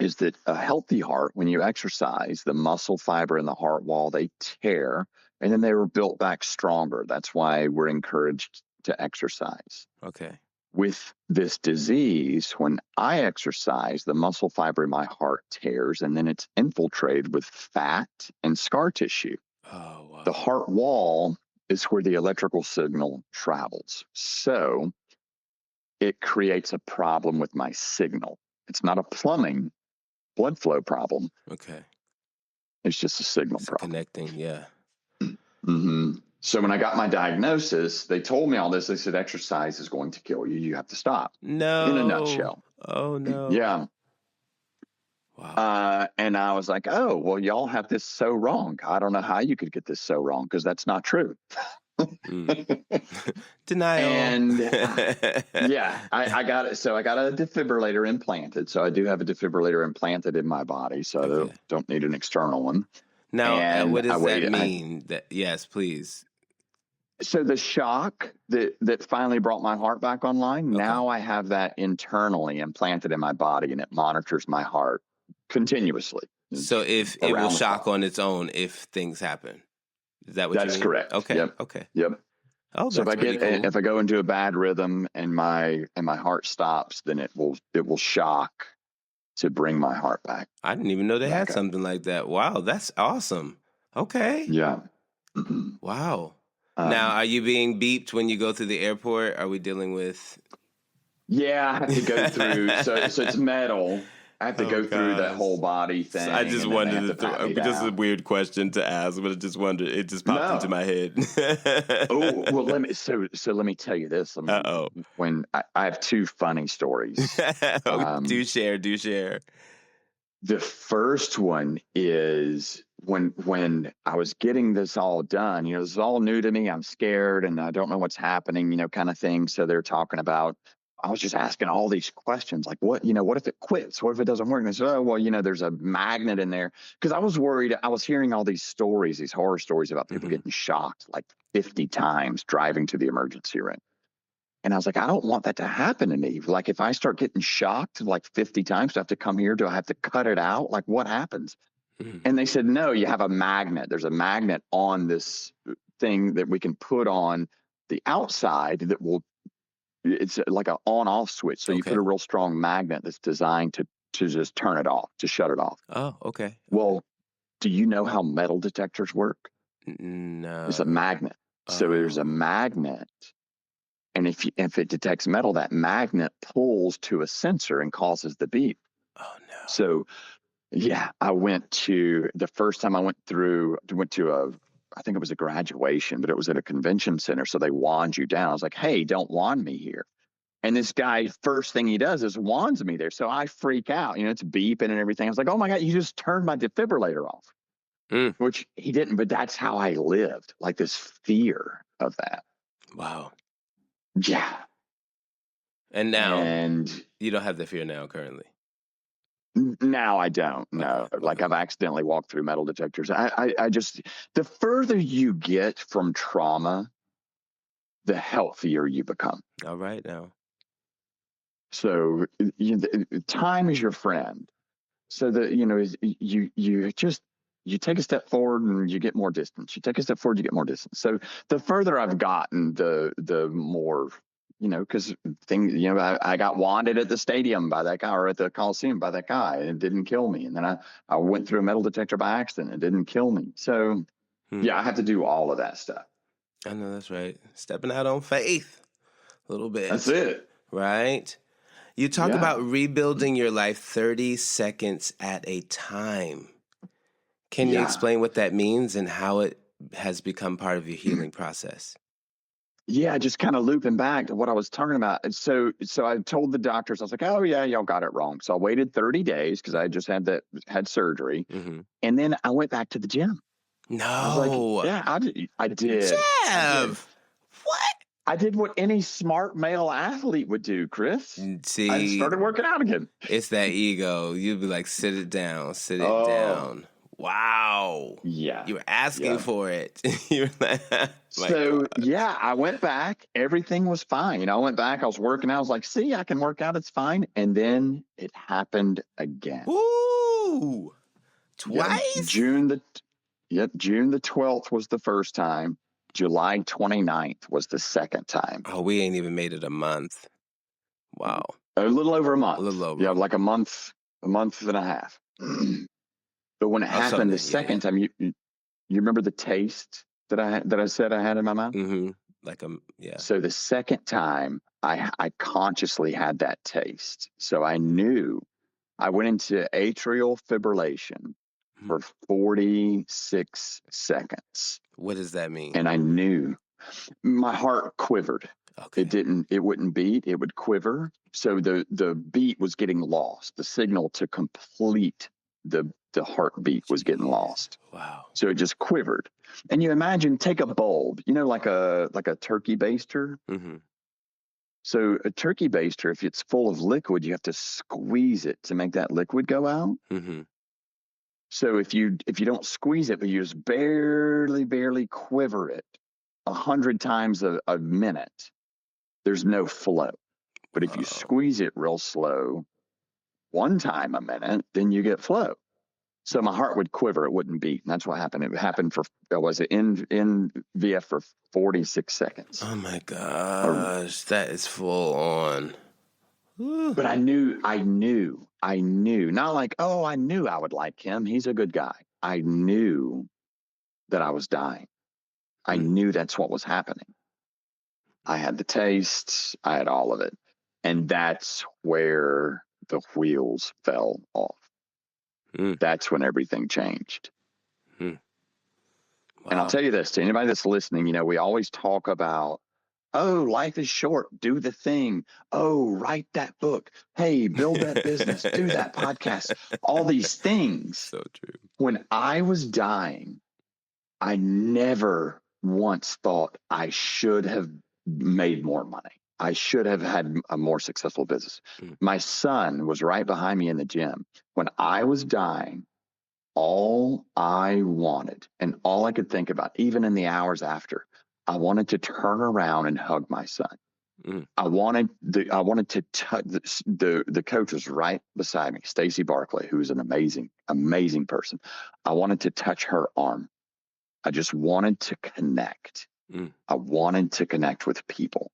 is that a healthy heart, when you exercise, the muscle fiber in the heart wall, they tear and then they were built back stronger. That's why we're encouraged to exercise. Okay. With this disease, when I exercise, the muscle fiber in my heart tears and then it's infiltrated with fat and scar tissue. Oh, The wow. heart wall is where the electrical signal travels. So it creates a problem with my signal. It's not a plumbing blood flow problem. Okay. It's just a signal It's a problem. connecting, yeah. So when I got my diagnosis, they told me all this. They said, exercise is going to kill you. You have to stop. In a No. nutshell. Oh, no. Yeah. Wow. And I was like, oh, well, y'all have this so wrong. I don't know how you could get this so wrong because that's not true. Mm. Denial. And yeah, I got it. So I got a defibrillator implanted. So I do have a defibrillator implanted in my body. So I Okay. don't need an external one. Now, And what I does that waited. mean? Yes, please. So the shock that finally brought my heart back online, Okay. now I have that internally implanted in my body and it monitors my heart continuously. So It's if it will around the shock clock. on its own if things happen. Is that what you That's mean? correct. Okay. Yep. Okay. Yep. Oh, So that's pretty cool. if I go into a bad rhythm and my heart stops, then it will shock to bring my heart I didn't even know they had back up. something like that. Wow, that's awesome. Okay. Yeah. Wow. Now, um, are you being beeped when you go through the airport? Are we dealing with yeah, I have to go through. So it's metal. I have to Oh go through that gosh. whrough body So I thing, just and then they have to wanted pat me to, just a down. weird question to ask, but I just wondered, it just popped into No. my head. Oh, well, let me tell you this. Uh-oh. When I have two funny stories. Oh, Um, do share. the first one is when I was getting this all done. This is all new to me. I'm scared and I don't know what's happening. Kind of thing. So they're talking about. I was just asking all these questions, like what if it quits? What if it doesn't work? And they said, oh, well, there's a magnet in there. Because I was worried. I was hearing all these stories, these horror stories about people Mm-hmm. getting shocked like 50 times driving to the emergency room. And I was like, I don't want that to happen to me. Like, if I start getting shocked like 50 times, do I have to come here? Do I have to cut it out? Like, what happens? Mm-hmm. And they said, no, you have a magnet. There's a magnet on this thing that we can put on the outside that will, it's like an on-off switch. So you put a real strong magnet that's designed to just turn it off, to shut it off. Oh, okay. Well, do you know how metal detectors work? No. It's a magnet. So there's a magnet, and if it detects metal, that magnet pulls to a sensor and causes the beep. Oh no. So yeah, the first time I went to I think it was a graduation, but it was at a convention center. So they wand you down. I was like, hey, don't wand me here. And this guy, first thing he does is wands me there. So I freak out, it's beeping and everything. I was like, oh my God, you just turned my defibrillator off, which he didn't, but that's how I lived, like this fear of that. Wow. Yeah. And now you don't have the fear now currently. Now I don't. No, like I've accidentally walked through metal detectors. I just, the further you get from trauma, the healthier you become. All right now. So time is your friend. So that, you take a step forward and you get more distance. You take a step forward, you get more distance. So the further I've gotten, the more, because things, I got wanded at the stadium by that guy, or at the Coliseum by that guy, and it didn't kill me. And then I went through a metal detector by accident. It didn't kill me. So yeah, I have to do all of that stuff. I know that's right. Stepping out on faith a little bit. That's it. Right? You talk about rebuilding your life 30 seconds at a time. Can you explain what that means and how it has become part of your healing process? Yeah, just kind of looping back to what I was talking about. So I told the doctors, I was like, oh yeah, y'all got it wrong. So I waited 30 days because I just had surgery. And then I went back to the gym. No. I was like, yeah, I did. Jeff! What? I did what any smart male athlete would do, Chris. See, I started working out again. It's that ego. You'd be like, sit it down. Wow. Yeah. You were asking for it. You were like, I went back. Everything was fine. I went back. I was working out. I was like, see, I can work out. It's fine. And then it happened again. Ooh. Twice? June the 12th was the first time. July 29th was the second time. Oh, we ain't even made it a month. Wow. A little over a month. A little over. Yeah, like a month and a half. But when it happened the second time, you remember the taste that I said I had in my mouth? Mm-hmm. So the second time, I consciously had that taste. So I knew. I went into atrial fibrillation for 46 seconds. What does that mean? And I knew my heart quivered. Okay. It wouldn't beat, it would quiver. So the beat was getting lost. The signal to complete the heartbeat was getting lost. Wow. So it just quivered. And you imagine, take a bulb, like a turkey baster. Mm-hmm. So a turkey baster, if it's full of liquid, you have to squeeze it to make that liquid go out. Mm-hmm. So if you don't squeeze it, but you just barely quiver it 100 times a minute, there's no flow. But if you squeeze it real slow, one time a minute, then you get flow. So my heart would quiver, it wouldn't beat. And that's what happened. It happened in VF for 46 seconds. Oh my gosh, that is full on. But I knew, not like, oh, I knew I would like him. He's a good guy. I knew that I was dying. I knew that's what was happening. I had the taste, I had all of it. And that's where the wheels fell off. That's when everything changed. Wow. And I'll tell you this, to anybody that's listening, we always talk about, oh, life is short, do the thing. Oh, write that book. Hey, build that business, do that podcast, all these things. So true. When I was dying, I never once thought I should have made more money. I should have had a more successful business. My son was right behind me in the gym. When I was dying, all I wanted and all I could think about, even in the hours after, I wanted to turn around and hug my son. I wanted to touch the coach was right beside me, Stacy Barclay, who's an amazing person. I wanted to touch her arm. I just wanted to connect. I wanted to connect with people.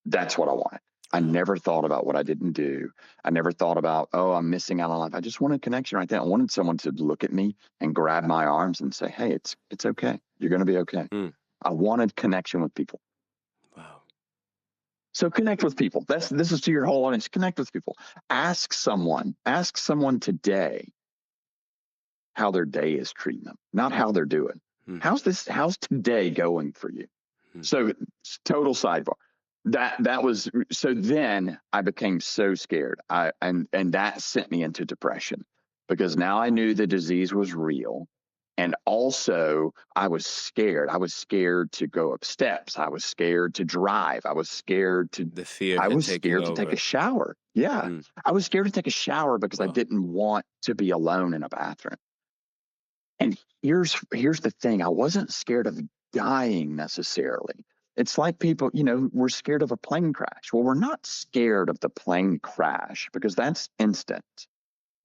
That's what I wanted. I never thought about what I didn't do. I never thought about, oh, I'm missing out on life. I just wanted connection right there. I wanted someone to look at me and grab my arms and say, hey, it's okay. You're going to be okay. I wanted connection with people. Wow. So connect with people. This is to your whole audience. Connect with people. Ask someone today how their day is treating them, not how they're doing. How's today going for you? So total sidebar. That was, so then I became so scared. And that sent me into depression, because now I knew the disease was real. And also I was scared. I was scared to go up steps. I was scared to drive. I was scared to take a shower. Yeah. I was scared to take a shower because I didn't want to be alone in a bathroom. And here's the thing. I wasn't scared of dying necessarily. It's like people, we're scared of a plane crash. Well, we're not scared of the plane crash because that's instant.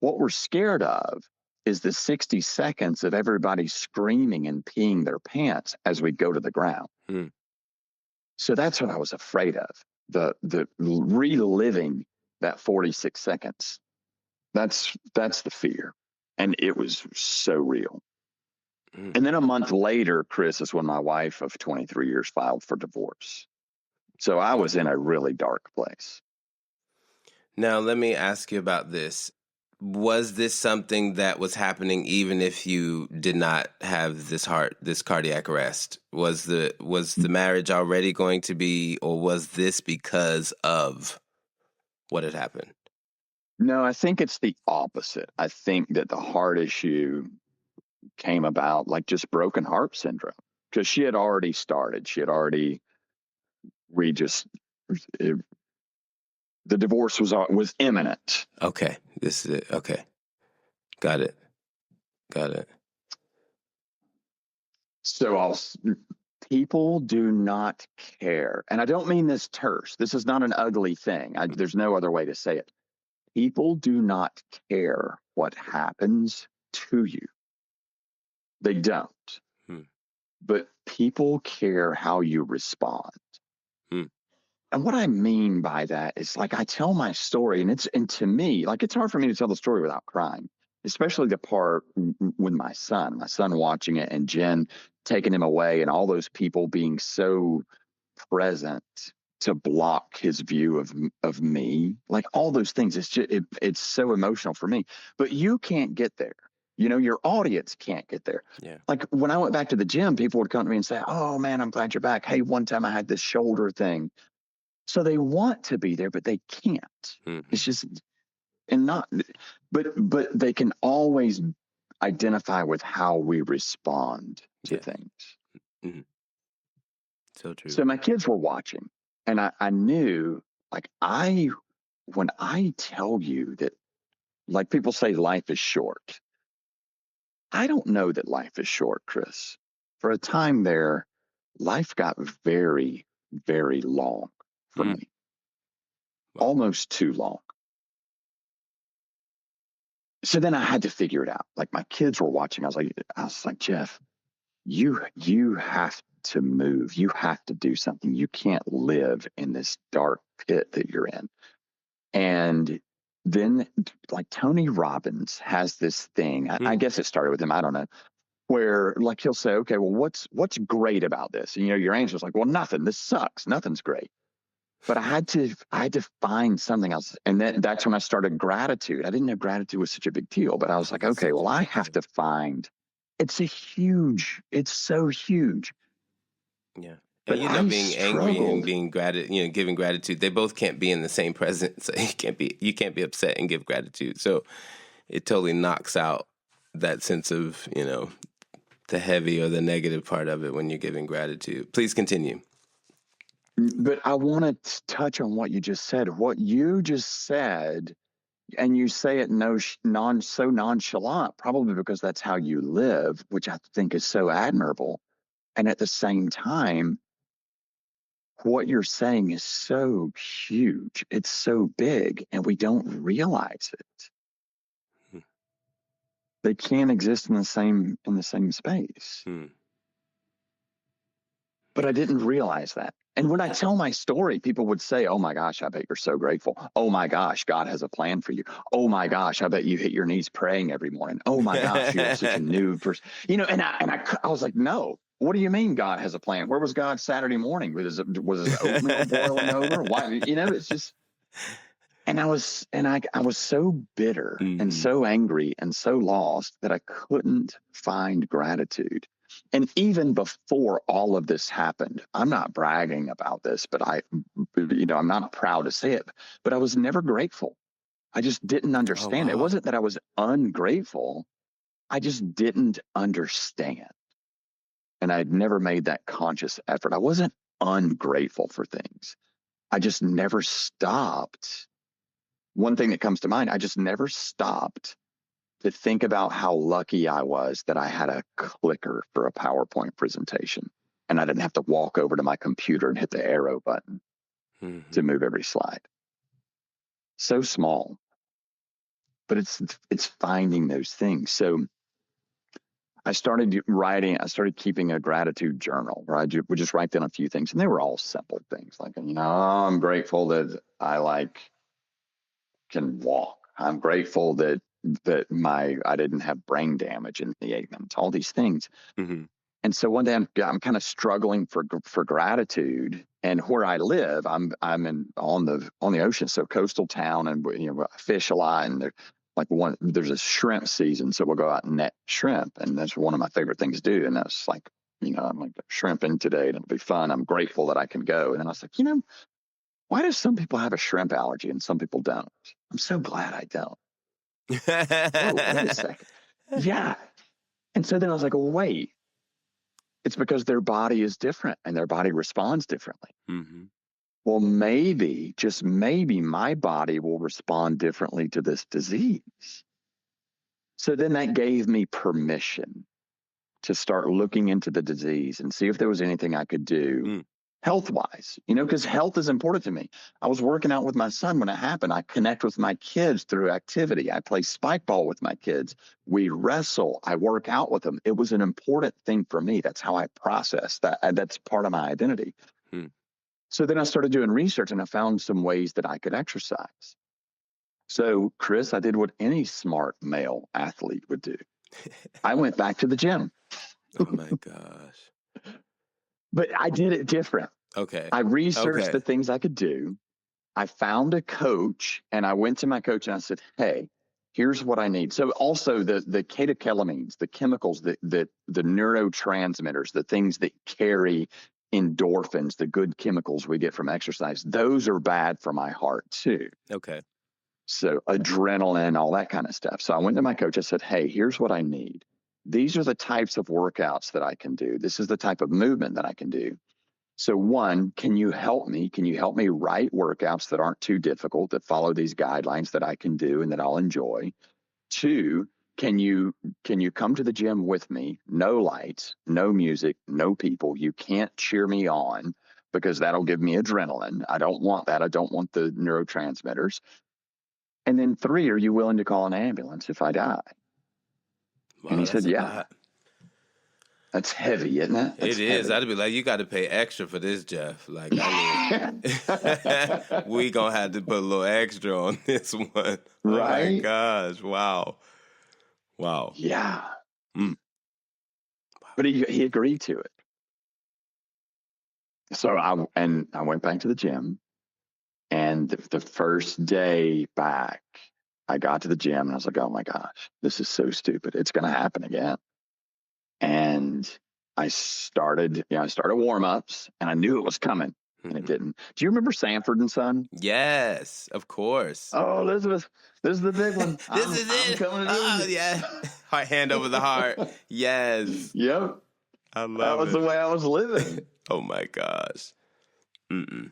What we're scared of is the 60 seconds of everybody screaming and peeing their pants as we go to the ground. So that's what I was afraid of. The reliving that 46 seconds. That's the fear. And it was so real. And then a month later, Chris, is when my wife of 23 years filed for divorce. So I was in a really dark place. Now, let me ask you about this. Was this something that was happening even if you did not have this cardiac arrest? Was the marriage already going to be, or was this because of what had happened? No, I think it's the opposite. I think that the heart issue came about like just broken heart syndrome, because she had already started. The divorce was imminent. Okay. This is it. Okay. Got it. So people do not care. And I don't mean this terse. This is not an ugly thing. There's no other way to say it. People do not care what happens to you. They don't. But people care how you respond. And what I mean by that is, like, I tell my story, and to me, like, it's hard for me to tell the story without crying, especially the part with my son watching it, and Jen taking him away, and all those people being so present to block his view of me, like all those things. It's just, it's so emotional for me, but you can't get there. Your audience can't get there. Yeah. Like when I went back to the gym, people would come to me and say, oh man, I'm glad you're back. Hey, one time I had this shoulder thing. So they want to be there, but they can't. It's just, but they can always identify with how we respond to things. So true. So my kids were watching, and I knew, like, when I tell you that, like, people say life is short, I don't know that life is short, Chris. For a time there, life got very, very long for me. Wow. Almost too long. So then I had to figure it out. Like, my kids were watching. I was like, Jeff, you have to move. You have to do something. You can't live in this dark pit that you're in. And then, like, Tony Robbins has this thing. I guess it started with him. I don't know. Where, like, he'll say, okay, well, what's great about this? And, your answer is like, well, nothing. This sucks. Nothing's great. But I had to find something else. And that's when I started gratitude. I didn't know gratitude was such a big deal, but I was like, okay, well, I have to find, it's so huge. Yeah. And being angry and being giving gratitude, they both can't be in the same present. So you can't be upset and give gratitude. So it totally knocks out that sense of, the heavy or the negative part of it when you're giving gratitude. Please continue. But I want to touch on what you just said. What you just said, and you say it so nonchalant, probably because that's how you live, which I think is so admirable. And at the same time, what you're saying is so huge. It's so big, and we don't realize it. They can't exist in the same space. But I didn't realize that. And when I tell my story, people would say, oh my gosh, I bet you're so grateful. Oh my gosh, God has a plan for you. Oh my gosh, I bet you hit your knees praying every morning. Oh my gosh, you're such a new person. I was like, no. What do you mean God has a plan? Where was God Saturday morning? Was his oatmeal boiling over? Why? It's just, and I was so bitter and so angry and so lost that I couldn't find gratitude. And even before all of this happened, I'm not bragging about this, but I'm not proud to say it, but I was never grateful. I just didn't understand. wow. It wasn't that I was ungrateful. I just didn't understand. And I'd never made that conscious effort. I wasn't ungrateful for things. I just never stopped. One thing that comes to mind, I just never stopped to think about how lucky I was that I had a clicker for a PowerPoint presentation and I didn't have to walk over to my computer and hit the arrow button to move every slide. So small, but it's finding those things. So I started keeping a gratitude journal where I would just write down a few things, and they were all simple things like, I'm grateful that I can walk. I'm grateful that I didn't have brain damage in the 8 months, all these things. Mm-hmm. And so one day I'm kind of struggling for gratitude, and where I live, I'm on the ocean, so coastal town, and I fish a lot, and there's a shrimp season, so we'll go out and net shrimp, and that's one of my favorite things to do. And that's like, I'm like shrimping today, and it'll be fun. I'm grateful that I can go. And then I was like, why do some people have a shrimp allergy and some people don't? I'm so glad I don't. Whoa, wait a second. Yeah. And so then I was like, well, wait. It's because their body is different and their body responds differently. Mm-hmm. Well, maybe, just maybe, my body will respond differently to this disease. So then that gave me permission to start looking into the disease and see if there was anything I could do health-wise, because health is important to me. I was working out with my son when it happened. I connect with my kids through activity. I play spike ball with my kids. We wrestle. I work out with them. It was an important thing for me. That's how I process that. That's part of my identity. So then I started doing research, and I found some ways that I could exercise. So, Chris, I did what any smart male athlete would do. I went back to the gym. Oh my gosh. But I did it different. Okay. I researched the things I could do. I found a coach, and I went to my coach and I said, hey, here's what I need. So also the catecholamines, the chemicals, the neurotransmitters, the things that carry endorphins, the good chemicals we get from exercise, those are bad for my heart too. Okay. So adrenaline, all that kind of stuff. So I went to my coach. I said, hey, here's what I need. These are the types of workouts that I can do. This is the type of movement that I can do. So one, can you help me? Can you help me write workouts that aren't too difficult, that follow these guidelines that I can do and that I'll enjoy? Two, can you come to the gym with me? No lights, no music, no people. You can't cheer me on because that'll give me adrenaline. I don't want that. I don't want the neurotransmitters. And then three, are you willing to call an ambulance if I die? Wow, And he that's said, a yeah. lot. That's heavy, isn't it? It is. Heavy. I'd be like, you got to pay extra for this, Jeff. Like, I mean, we going to have to put a little extra on this one. Right? Oh, my gosh. Wow. Wow. Yeah. But he agreed to it. So I went back to the gym. And the first day back, I got to the gym and I was like, oh my gosh, this is so stupid. It's going to happen again. And I started warm-ups, and I knew it was coming, and it didn't. Do you remember Sanford and Son? Yes, of course. Oh, Elizabeth, this is the big one. This is it. I'm coming to Oh, you. yeah. Hand over the heart. Yes. Yep. I love it. That was the way I was living. Oh my gosh.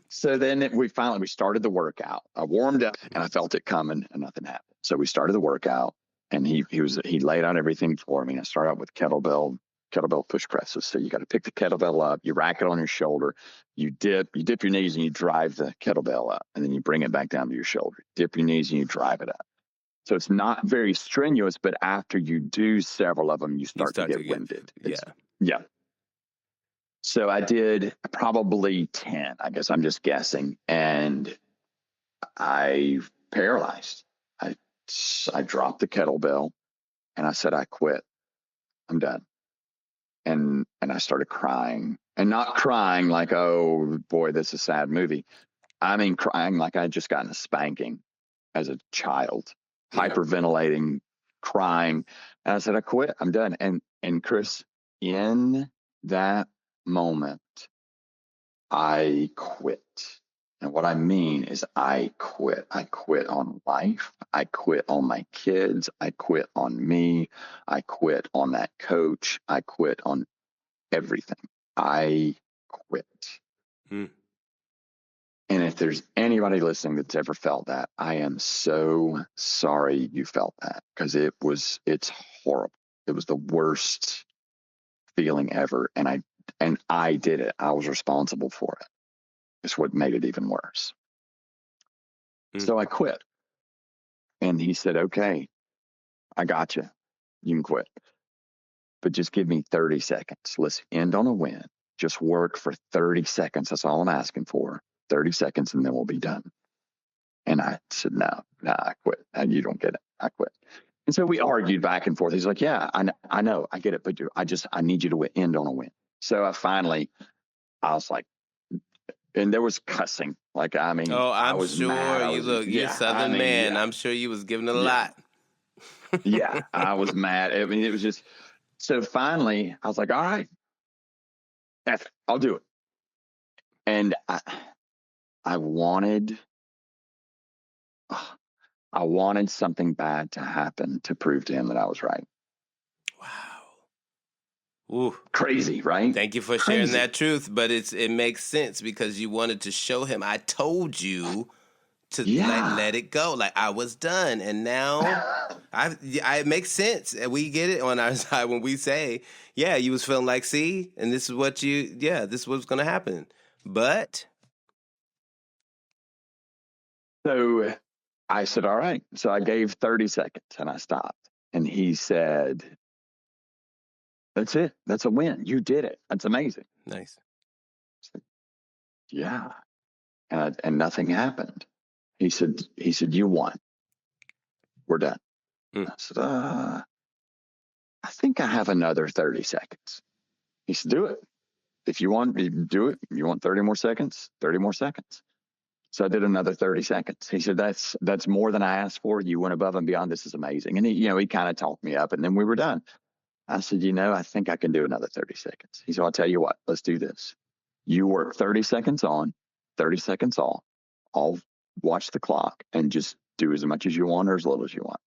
So then we started the workout. I warmed up and I felt it coming and nothing happened. So we started the workout, and he laid out everything for me. I started out with kettlebell push presses. So you got to pick the kettlebell up, you rack it on your shoulder, you dip your knees and you drive the kettlebell up, and then you bring it back down to your shoulder. Dip your knees and you drive it up. So it's not very strenuous, but after you do several of them, you start to get winded. Yeah. So I did probably 10, I guess I'm just guessing. And I paralyzed. I, I dropped the kettlebell and I said, I quit. I'm done. And I started crying, and not crying like, oh boy, this is a sad movie. I mean, crying like I had just gotten a spanking as a child, hyperventilating, crying. And I said, I quit. I'm done. And Chris, in that moment, I quit. And what I mean is I quit. I quit on life. I quit on my kids. I quit on me. I quit on that coach. I quit on everything. I quit. Mm. And if there's anybody listening that's ever felt that, I am so sorry you felt that, because it's horrible. It was the worst feeling ever. And I did it. I was responsible for it. It's what made it even worse. So I quit. And he said, okay, I got you. You can quit. But just give me 30 seconds. Let's end on a win. Just work for 30 seconds. That's all I'm asking for. 30 seconds, and then we'll be done. And I said, no, I quit. You don't get it. I quit. And so we argued back and forth. He's like, yeah, I know, I get it, but I need you to end on a win. So I was like, and there was cussing. Like, I mean, I I'm was mad. sure. You're a Southern man. Yeah, I'm sure you was giving it a yeah, lot. yeah. I was mad. I mean, it was just, so finally I was like, all right, I'll do it. And I wanted something bad to happen to prove to him that I was right. Wow. Ooh. Crazy, right? Thank you for sharing that truth, but it makes sense because you wanted to show him. I told you to let it go. Like, I was done, and now it makes sense. And we get it on our side when we say, yeah, you was feeling like, see, and this is what this is what's going to happen. But so I said, all right. So I gave 30 seconds and I stopped. And he said, that's it. That's a win. You did it. That's amazing. Nice. Said, yeah. And nothing happened. He said, you won. We're done. I said, I think I have another 30 seconds. He said, do it. If you want, do it. You want 30 more seconds? 30 more seconds. So I did another 30 seconds. He said, that's more than I asked for. You went above and beyond. This is amazing. And he kind of talked me up, and then we were done. I said, I think I can do another 30 seconds. He said, I'll tell you what, let's do this. You work 30 seconds on, 30 seconds off. I'll watch the clock and just do as much as you want or as little as you want.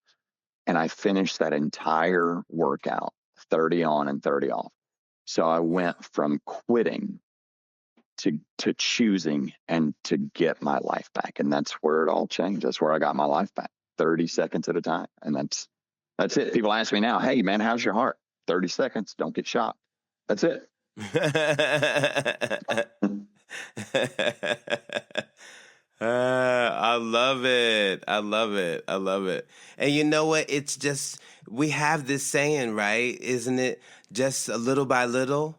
And I finished that entire workout, 30 on and 30 off. So I went from quitting to choosing and to get my life back. And that's where it all changed. That's where I got my life back, 30 seconds at a time. And that's it. People ask me now, hey man, how's your heart? 30 seconds. Don't get shocked. That's it. I love it. I love it. I love it. And you know what? It's just, we have this saying, right? Isn't it just a little by little?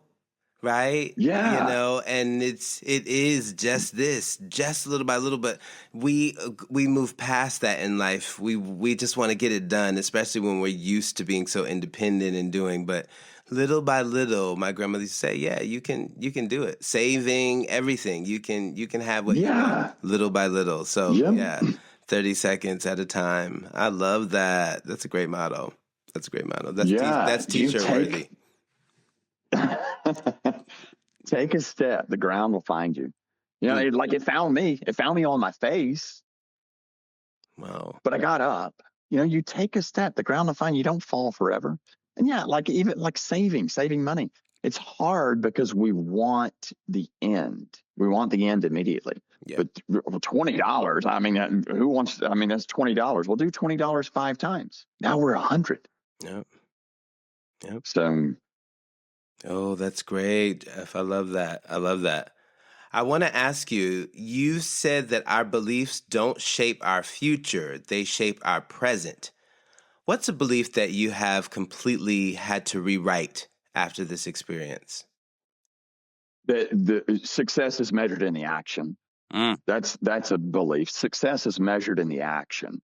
Right? Yeah. And it is just this, just little by little, but we move past that in life. We just want to get it done, especially when we're used to being so independent and doing, but little by little, my grandmother used to say, yeah, you can do it. Saving everything. You can have what you want little by little. So yeah, 30 seconds at a time. I love that. That's a great motto. That's teacher worthy. Take a step. The ground will find you. It found me. It found me on my face. Wow. But I got up. You take a step. The ground will find you. Don't fall forever. And even saving money. It's hard because we want the end. We want the end immediately. Yeah. But $20, I mean, who wants? I mean, that's $20. We'll do $20 5 times. Now we're 100. Yep. So. Oh, that's great, Jeff. I love that. I want to ask you, you said that our beliefs don't shape our future, they shape our present. What's a belief that you have completely had to rewrite after this experience? The success is measured in the action. That's a belief. Success is measured in the action.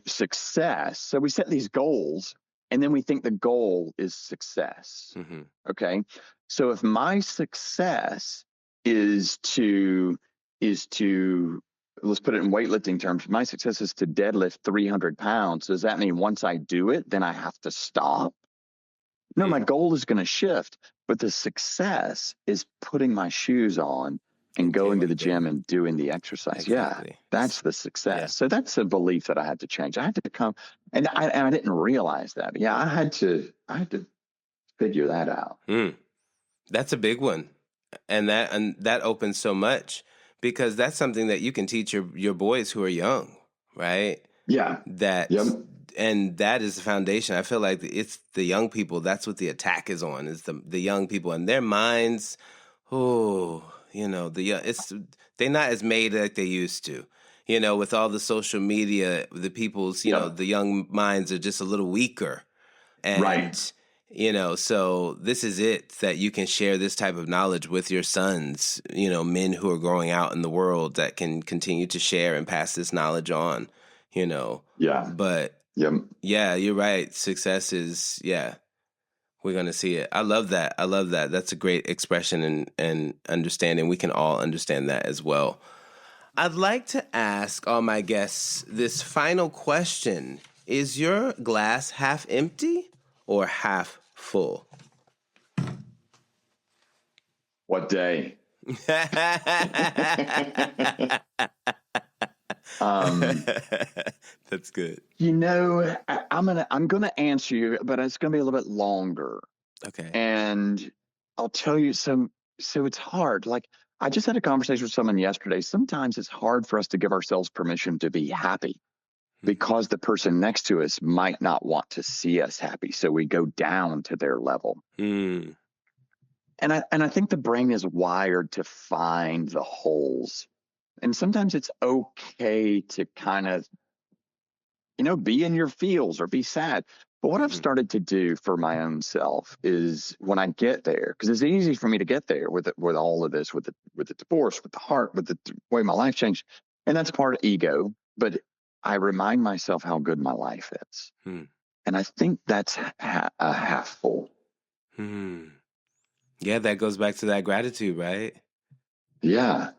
Success. So we set these goals, and then we think the goal is success. Okay. So if my success is to let's put it in weightlifting terms, my success is to deadlift 300 pounds. Does that mean once I do it, then I have to stop? No, my goal is going to shift, but the success is putting my shoes on and going to the gym and doing the exercise. Exactly. Yeah, that's the success. Yeah. So that's a belief that I had to change. I had to come, and I didn't realize that. But yeah, I had to figure that out. That's a big one, and that opens so much, because that's something that you can teach your boys who are young, right? Yeah. And that is the foundation. I feel like it's the young people. That's what the attack is on, is the young people and their minds. They're not as made like they used to. With all the social media, the people's, the young minds are just a little weaker. And, right. So this is it, that you can share this type of knowledge with your sons, men who are growing out in the world that can continue to share and pass this knowledge on, Yeah. But yeah, you're right. Success is, we're going to see it. I love that. That's a great expression and understanding. We can all understand that as well. I'd like to ask all my guests this final question. Is your glass half empty or half full? What day? That's good. I'm gonna answer you, but it's gonna be a little bit longer. Okay. And I'll tell you so it's hard. Like, I just had a conversation with someone yesterday. Sometimes it's hard for us to give ourselves permission to be happy, because the person next to us might not want to see us happy. So we go down to their level. And I think the brain is wired to find the holes. And sometimes it's okay to kind of, be in your feels or be sad. But what I've started to do for my own self is, when I get there, because it's easy for me to get there with all of this, with the divorce, with the heart, with the way my life changed. And that's part of ego. But I remind myself how good my life is. And I think that's a half full. Yeah, that goes back to that gratitude, right? Yeah.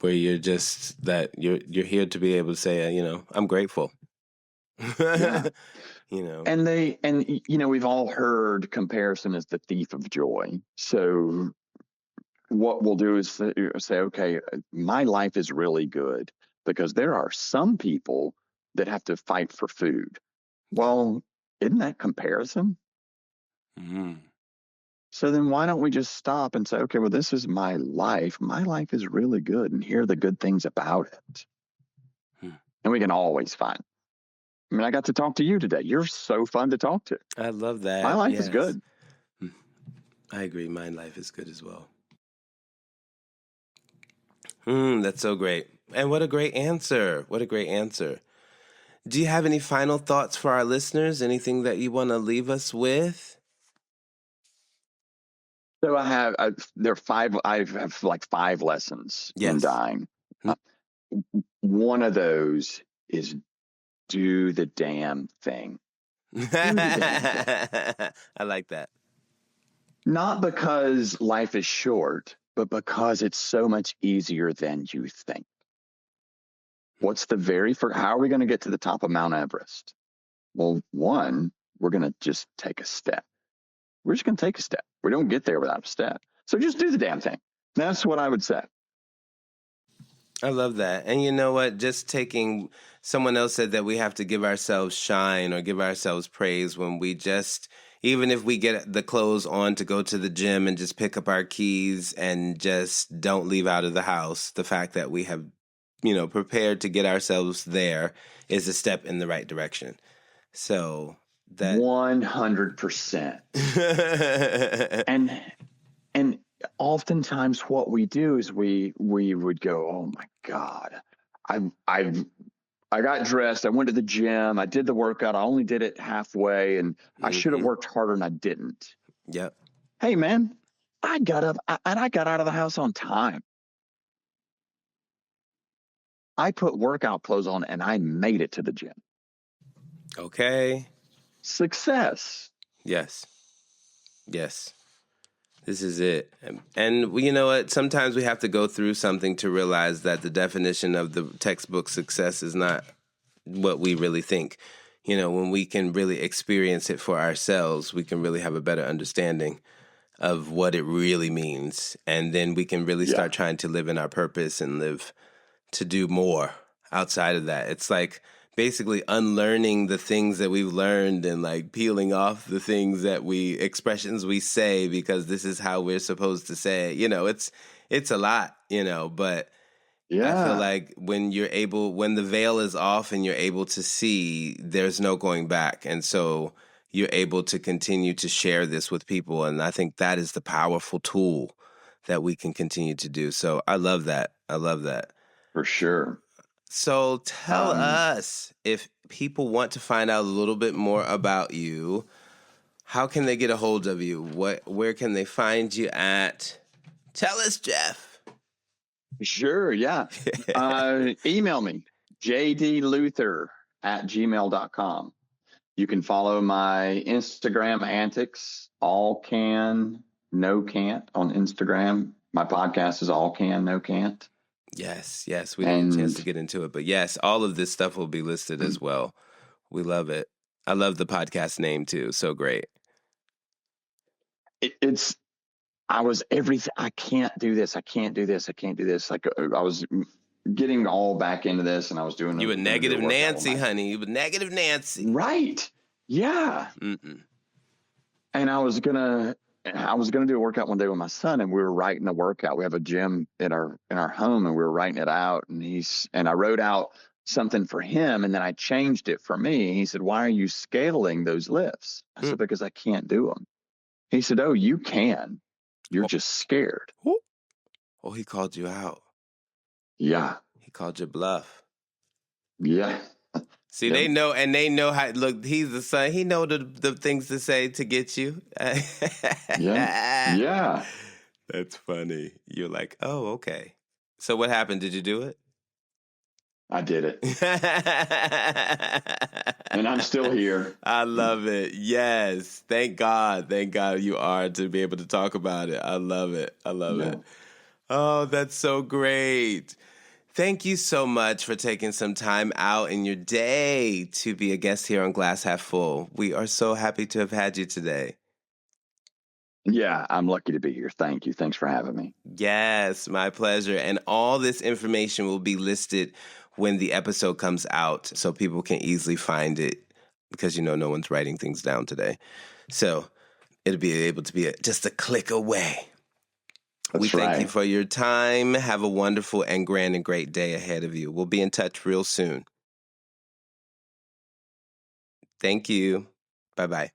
Where you're just that you're here to be able to say, I'm grateful. Yeah. And we've all heard comparison is the thief of joy. So what we'll do is say, okay, my life is really good because there are some people that have to fight for food. Well, isn't that comparison? So then why don't we just stop and say, okay, well, this is my life. My life is really good, and here are the good things about it. And we can always find. I mean, I got to talk to you today. You're so fun to talk to. I love that. My life is good. I agree. My life is good as well. That's so great. And what a great answer. What a great answer. Do you have any final thoughts for our listeners? Anything that you want to leave us with? So I have like 5 lessons in dying. One of those is do the damn thing. I like that. Not because life is short, but because it's so much easier than you think. What's the very first? How are we going to get to the top of Mount Everest? Well, one, we're going to just take a step. We're just going to take a step. We don't get there without a step. So just do the damn thing. That's what I would say. I love that. And you know what? Just taking, someone else said that we have to give ourselves shine or give ourselves praise when we just, even if we get the clothes on to go to the gym and just pick up our keys and just don't leave out of the house, the fact that we have, prepared to get ourselves there is a step in the right direction. So that 100%. and oftentimes what we do is we would go, oh my God, I got dressed, I went to the gym, I did the workout, I only did it halfway, and I should have worked harder and I didn't. Yep. Hey man, I got up and I got out of the house on time. I put workout clothes on and I made it to the gym. Okay. Success. Yes. Yes. This is it. And you know what? Sometimes we have to go through something to realize that the definition of the textbook success is not what we really think. You know, when we can really experience it for ourselves, we can really have a better understanding of what it really means. And then we can really start trying to live in our purpose and live to do more outside of that. It's like basically unlearning the things that we've learned and like peeling off the things that expressions we say because this is how we're supposed to say it. You know, it's a lot, you know, but I feel like when the veil is off and you're able to see, there's no going back. And so you're able to continue to share this with people. And I think that is the powerful tool that we can continue to do. So I love that. I love that. For sure. So tell us, if people want to find out a little bit more about you, how can they get a hold of you? Where can they find you at? Tell us, Jeff. Sure, yeah. Email me, jdluther@gmail.com. You can follow my Instagram antics, all can, no can't on Instagram. My podcast is all can, no can't. Yes. We didn't get a chance to get into it. But yes, all of this stuff will be listed as well. We love it. I love the podcast name too. So great. I was everything. I can't do this. I can't do this. I can't do this. Like I was getting all back into this and I was doing. You were negative Nancy, honey. You were negative Nancy. Right. Yeah. Mm-mm. And I was gonna do a workout one day with my son, and we were writing a workout. We have a gym in our home, and we were writing it out. And I wrote out something for him, and then I changed it for me. He said, "Why are you scaling those lifts?" I said, "Because I can't do them." He said, "Oh, you can. You're just scared." Oh, he called you out. Yeah. He called you bluff. Yeah. See, they know how. Look, he's the son. He know the things to say to get you. Yeah. That's funny. You're like, oh, okay. So what happened? Did you do it? I did it. And I'm still here. I love it. Yes. Thank God. Thank God you are to be able to talk about it. I love it. I love it. Oh, that's so great. Thank you so much for taking some time out in your day to be a guest here on Glass Half Full. We are so happy to have had you today. Yeah, I'm lucky to be here. Thank you. Thanks for having me. Yes, my pleasure. And all this information will be listed when the episode comes out so people can easily find it because, you know, no one's writing things down today. So it'll be able to be just a click away. We thank you for your time. Have a wonderful and grand and great day ahead of you. We'll be in touch real soon. Thank you. Bye-bye.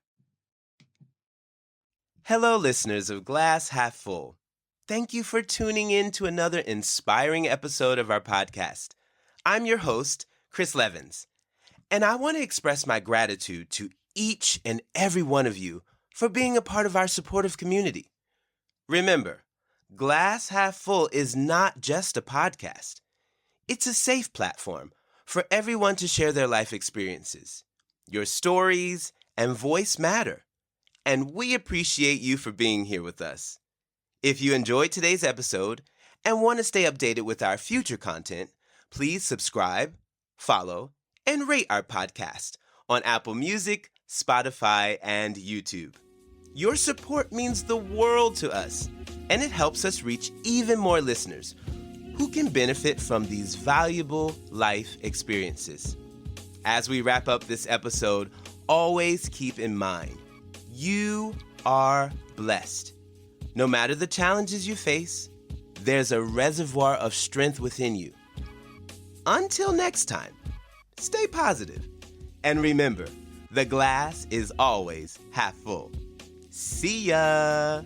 Hello, listeners of Glass Half Full. Thank you for tuning in to another inspiring episode of our podcast. I'm your host, Chris Levins, and I want to express my gratitude to each and every one of you for being a part of our supportive community. Remember, Glass Half Full is not just a podcast. It's a safe platform for everyone to share their life experiences. Your stories and voice matter, and we appreciate you for being here with us. If you enjoyed today's episode and want to stay updated with our future content, please subscribe, follow, and rate our podcast on Apple Music, Spotify, and YouTube. Your support means the world to us, and it helps us reach even more listeners who can benefit from these valuable life experiences. As we wrap up this episode, always keep in mind, you are blessed. No matter the challenges you face, there's a reservoir of strength within you. Until next time, stay positive. And remember, the glass is always half full. See ya!